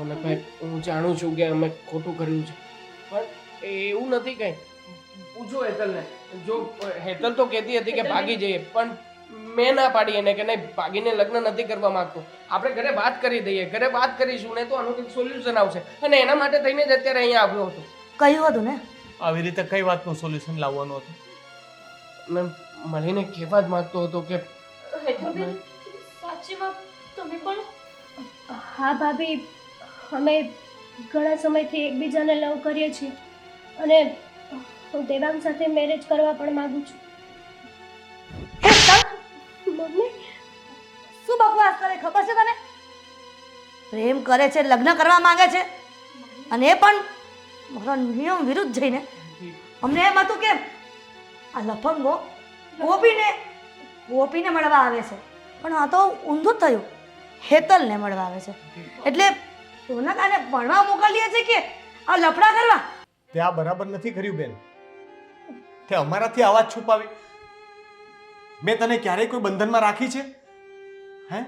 અને ભાઈ હું જાણું છું કે અમે ખોટું કર્યું છે, પણ એવું નથી કંઈ. પૂછો હેતલને. જો હેતલ તો કહેતી હતી કે ભાગી જઈએ, પણ મેં ના પાડી એને કે નહીં, ભાગીને લગ્ન નથી કરવા માંગતો. આપણે ઘરે વાત કરી દઈએ, ઘરે વાત કરીશું ને તો આનું કંઈક સોલ્યુશન આવશે. અને એના માટે થઈને જ અત્યારે અહીંયા આવ્યો હતો. કહ્યું હતું ને આવી રીતે કઈ વાતનું સોલ્યુશન લાવવાનું હતું? મેં મળીને કહેવા જ માંગતો હતો કે હેતલબેન સાચીમાં તમે પણ હા ભાભી, અમે ઘણા સમયથી એકબીજાને લવ કરીએ છીએ અને હું દેવાંગ સાથે મેરેજ કરવા પણ માંગુ છું. મમ્મી શું બકવાસ કરે ખબર છે તને? પ્રેમ કરે છે, લગ્ન કરવા માંગે છે, અને એ પણ મારા નિયમ વિરુદ્ધ જઈને. અમને એમ હતું કે આ લફંગો ગોપીને મળવા આવે છે, પણ આ તો ઊંધું જ થયું. હેતલને મળવા આવે છે. એટલે રોનક આને ભણવા મોકલીએ છે કે આ લફડા કરવા? તે આ બરાબર નથી કર્યું બેન. તે અમારાથી આવાજ છુપાવી. મેં તને ક્યારેય કોઈ બંધનમાં રાખી છે? હે,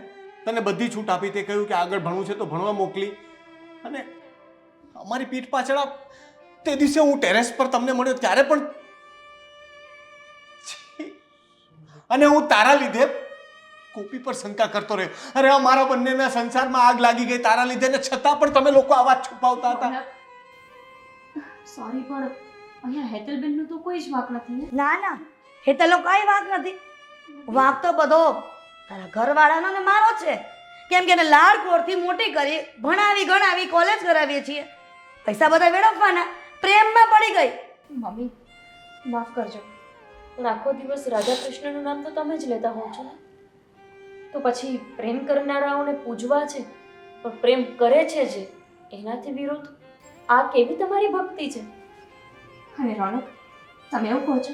તને બધી છૂટ આપી. તે કહ્યું કે આગળ ભણવું છે તો ભણવા મોકલી, અને અમારી પીઠ પાછળ તે દિવસે હું ટેરેસ પર તમને મળ્યો ત્યારે પણ, અને હું તારા લીધે ગોપી પર શંકા કરતો રહ્યો. અરે અમારા બંનેના સંસારમાં આગ લાગી ગઈ તારા લીધે, ને છતાં પણ તમે લોકો આવાજ છુપાવતા હતા. સોરી, પણ અહીંયા હેતલબેનનું તો કોઈ જ વાંક નથી ને. ના ના, હેતલનો કઈ વાંક નથી. વાંક તો બધો તારા ઘરવાળાનો ને મારો છે. કેમ કે એને લાડકોડથી મોટી કરી, ભણાવી ગણાવી, કોલેજ કરાવીએ છીએ. પૈસા બધા વેડફવાના, પ્રેમમાં પડી ગઈ. મમ્મી માફ કરજો, પણ આખો દિવસ રાધા કૃષ્ણનું નામ તો તમે જ લેતા હોવ છો ને. તો પછી પ્રેમ કરનારાઓને પૂજવા છે, પણ પ્રેમ કરે છે જે એનાથી વિરુદ્ધ આ કેવી તમારી ભક્તિ છે? અને રોનક, તમે એવું કહો છો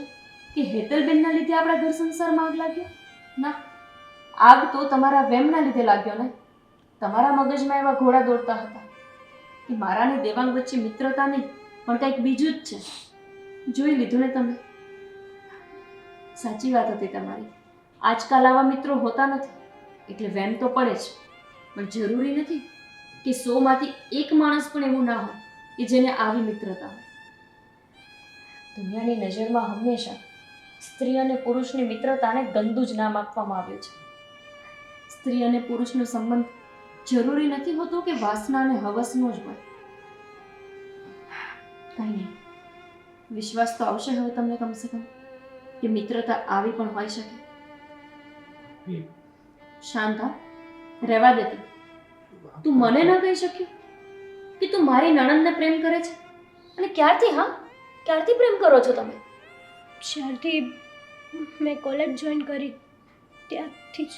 કે હેતલબેનના લીધે આપણા ઘર સંસારમાં આગ લાગ્યો? ના, આગ તો તમારા વેમના લીધે લાગ્યો ને. તમારા મગજમાં એવા ઘોડા દોડતા હતા કે મારા ને દેવાંગ વચ્ચે મિત્રતા નહીં, પણ કંઈક બીજું જ છે. જોઈ લીધું ને તમે. સાચી વાત હતી તમારી. આજકાલ આવા મિત્રો હોતા નથી, એટલે વેમ તો પડે જ, પણ જરૂરી નથી કે 100માંથી 1 માણસ પણ એવું ના હોય કે જેને આવી મિત્રતા હોય. દુનિયાની નજરમાં હંમેશા સ્ત્રી અને પુરુષની મિત્રતાને ગંદુ જ નામ આપવામાં આવ્યું છે. સ્ત્રી અને પુરુષનો સંબંધ જરૂરી નથી હોતો કે વાસના અને હવસનો જ હોય. કંઈ નહીં, વિશ્વાસ તો આવશે હવે તમને કમસે કમ કે મિત્રતા આવી પણ હોઈ શકે. શાંત થા, રહેવા દે. તું મને ન કહી શક્યો કે તું મારી નણંદને પ્રેમ કરે છે? અને ક્યારથી? હા, ક્યારથી પ્રેમ કરો છો તમે? જ્યારથી મેં કોલેજ જોઈન કરી ત્યારથી જ.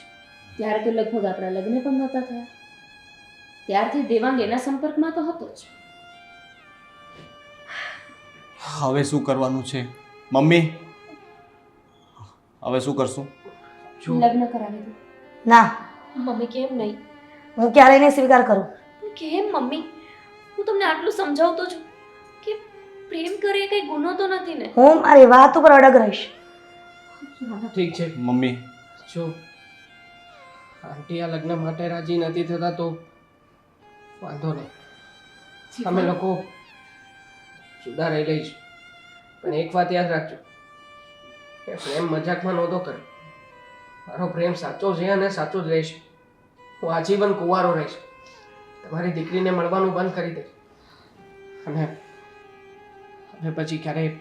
ત્યારે તો લગભગ આપણા લગ્ન પણ નહોતા થયા. ત્યારથી દેવાંગ એના સંપર્કમાં તો હતો જ. હવે શું કરવાનું છે મમ્મી? હવે શું કરશું? લગ્ન કરાવી દો. ના, મમ્મી કેમ નહીં? હું ક્યારેય નહીં સ્વીકાર કરું. કેમ મમ્મી? હું તમને આટલું સમજાવતો છું કે પ્રેમ કરે એ કઈ ગુનો તો નથી ને. હું મારી વાત ઉપર અડગ રહીશ. ઠીક છે મમ્મી જો આંટી આ લગ્ન માટે રાજી નથી થતા તો વાંધો નહીં, અમે લોકો જુદા રહી લઈશું. પણ એક વાત યાદ રાખજો કે પ્રેમ મજાકમાં નહોતો કર્યો. મારો પ્રેમ સાચો છે અને સાચો જ રહેશે. હું આજીવન કુંવારો રહીશ. તમારી દીકરીને મળવાનું બંધ કરી દઈશ અને હવે પછી ક્યારેય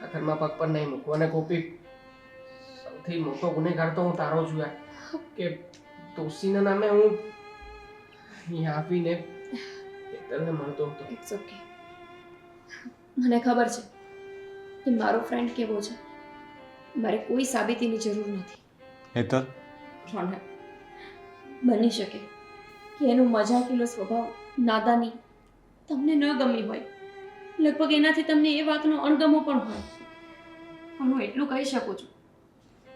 આ ઘરમાં પગ પણ નહીં મૂકવું. અને ગોપી, સૌથી મોટો ગુનેગાર તો હું તારો છું યાર, કે દોસ્તીના નામે હું અહીંયા આવીને હેતલને મળતો હતો. It's okay. મને ખબર છે કે મારો ફ્રેન્ડ કેવો છે. મારે કોઈ સાબિતીની જરૂર નથી. હેતલ, રોનક, બની શકે કે એનો મજાકીલો સ્વભાવ, નાદાની તમને ન ગમી હોય. લગભગ એનાથી તમને એ વાતનો અણગમો પણ હોય. પણ હું એટલું કહી શકું છું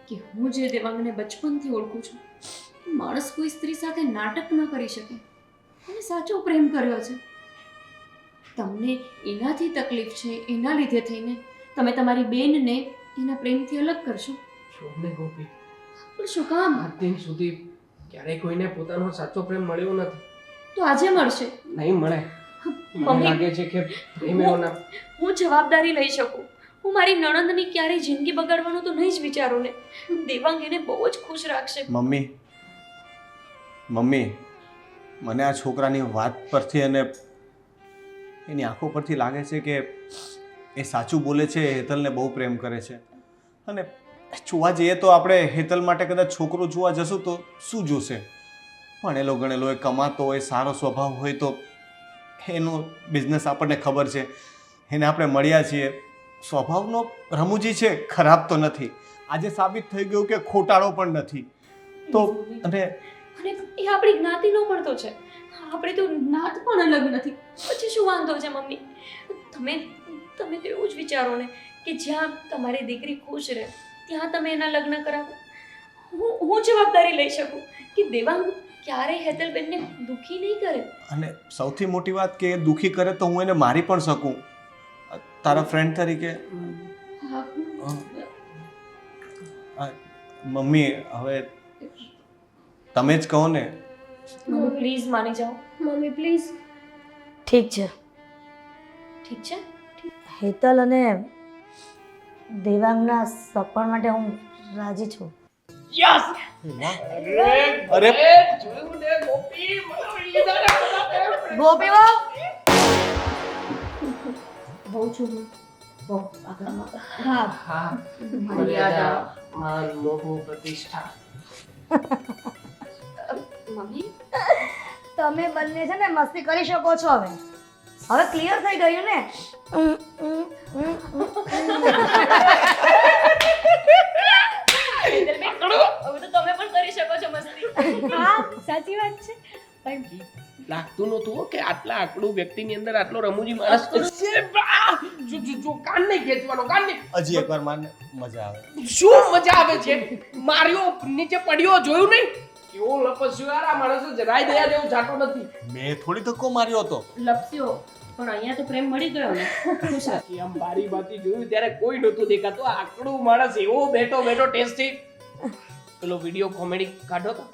કે હું જે દેવાંગને બચપનથી ઓળખું છું, માણસ કોઈ સ્ત્રી સાથે નાટક ન કરી શકે અને સાચો પ્રેમ કર્યો છે. તમને એનાથી તકલીફ છે, એના લીધે થઈને તમે તમારી બેનને એના પ્રેમથી અલગ કરશો. છોડને ગોપી, પણ શું કામ? આજ દિન સુધી ક્યારેય કોઈને પોતાનો સાચો પ્રેમ મળ્યો નથી. તો આજે મળશે. નહીં મળે. મને મમ્મી, લાગે છે કે પ્રેમ એવો ના. હું જવાબદારી લઈ શકું. હું મારી નણંદની ક્યારેય જિંદગી બગાડવાનું તો નહીં જ વિચારું ને. દેવાંગ એને બહુ જ ખુશ રાખશે. મમ્મી મમ્મી મને આ છોકરાની વાત પરથી અને એની આંખો પરથી લાગે છે કે એ સાચું બોલે છે. હેતલને બહુ પ્રેમ કરે છે. અને જોવા જઈએ તો આપણે હેતલ માટે કદાચ છોકરો જોવા જશું તો શું જોશે? ભણેલો ગણેલો હોય, કમાતો હોય, સારો સ્વભાવ હોય તો એનો બિઝનેસ આપણને ખબર છે. એને આપણે મળ્યા છીએ. સ્વભાવનો રમૂજી છે, ખરાબ તો નથી. આજે સાબિત થઈ ગયું કે ખોટાળો પણ નથી. તો અને અને એ આપણી જ્ઞાતિનો પણ તો છે. આપણે તો નાત પણ અલગ નથી. પછી શું વાંધો છે મમ્મી? તમે તમે તો એવું જ વિચારો ને કે જ્યાં તમારી દીકરી ખુશ રહે ત્યાં તમે એના લગ્ન કરાવો. હું જવાબદારી લઈ શકું કે દેવાંગ ક્યારેય હેતલબેનને દુઃખી નહીં કરે. અને સૌથી મોટી વાત કે એ દુઃખી કરે તો હું એને મારી પણ શકું તારા ફ્રેન્ડ તરીકે. મમ્મી હવે તમે જ કહો ને. મમ્મી પ્લીઝ માની જાઓ. Mummy please. ઠીક છે, ઠીક છે? હેતલ અને દેવાંગના સપન માટે હું રાજી છું. યસ! અરે જોયું ને ગોપી, મને વળી યાદ ગોપી બહુ બહુ છું હું. બહુ આગળમાં. હા, હા, મર્યાદા. માન, મોહ, પ્રતિષ્ઠા. મમ્મી, તમે બંને છે ને મસ્તી કરી શકો છો. હવે ક્લિયર થઈ ગયું ને? હવે તો તમે પણ કરી શકો છો મસ્તી. હા, સાચી વાત છે. પણ લાગતું નહોતું હો કે આટલા આકડું વ્યક્તિની અંદર આટલો રમૂજી માણસ છે. જો કાન નહીં ખેંચવાનો, કાન નહીં. હજી એકવાર મારને મજા આવે. શું મજા આવે છે? માર્યો, નીચે પડ્યો, જોયું નહીં? કેવો લપસ્યો યાર આ માણસ. જરાય દયા જેવું જાતો નથી. મેં થોડી ધક્કો માર્યો હતો. લપસ્યો પણ અહીંયા તો પ્રેમ મળી ગયો ને. ખુશ રાખ. કે આમ બારી બાતી જોયું ત્યારે કોઈ નહોતું દેખાતું. આ આકડું માણસ એવો બેઠો બેઠો ટેસ્ટી. પેલો વિડિયો કોમેડી કાઢો તો.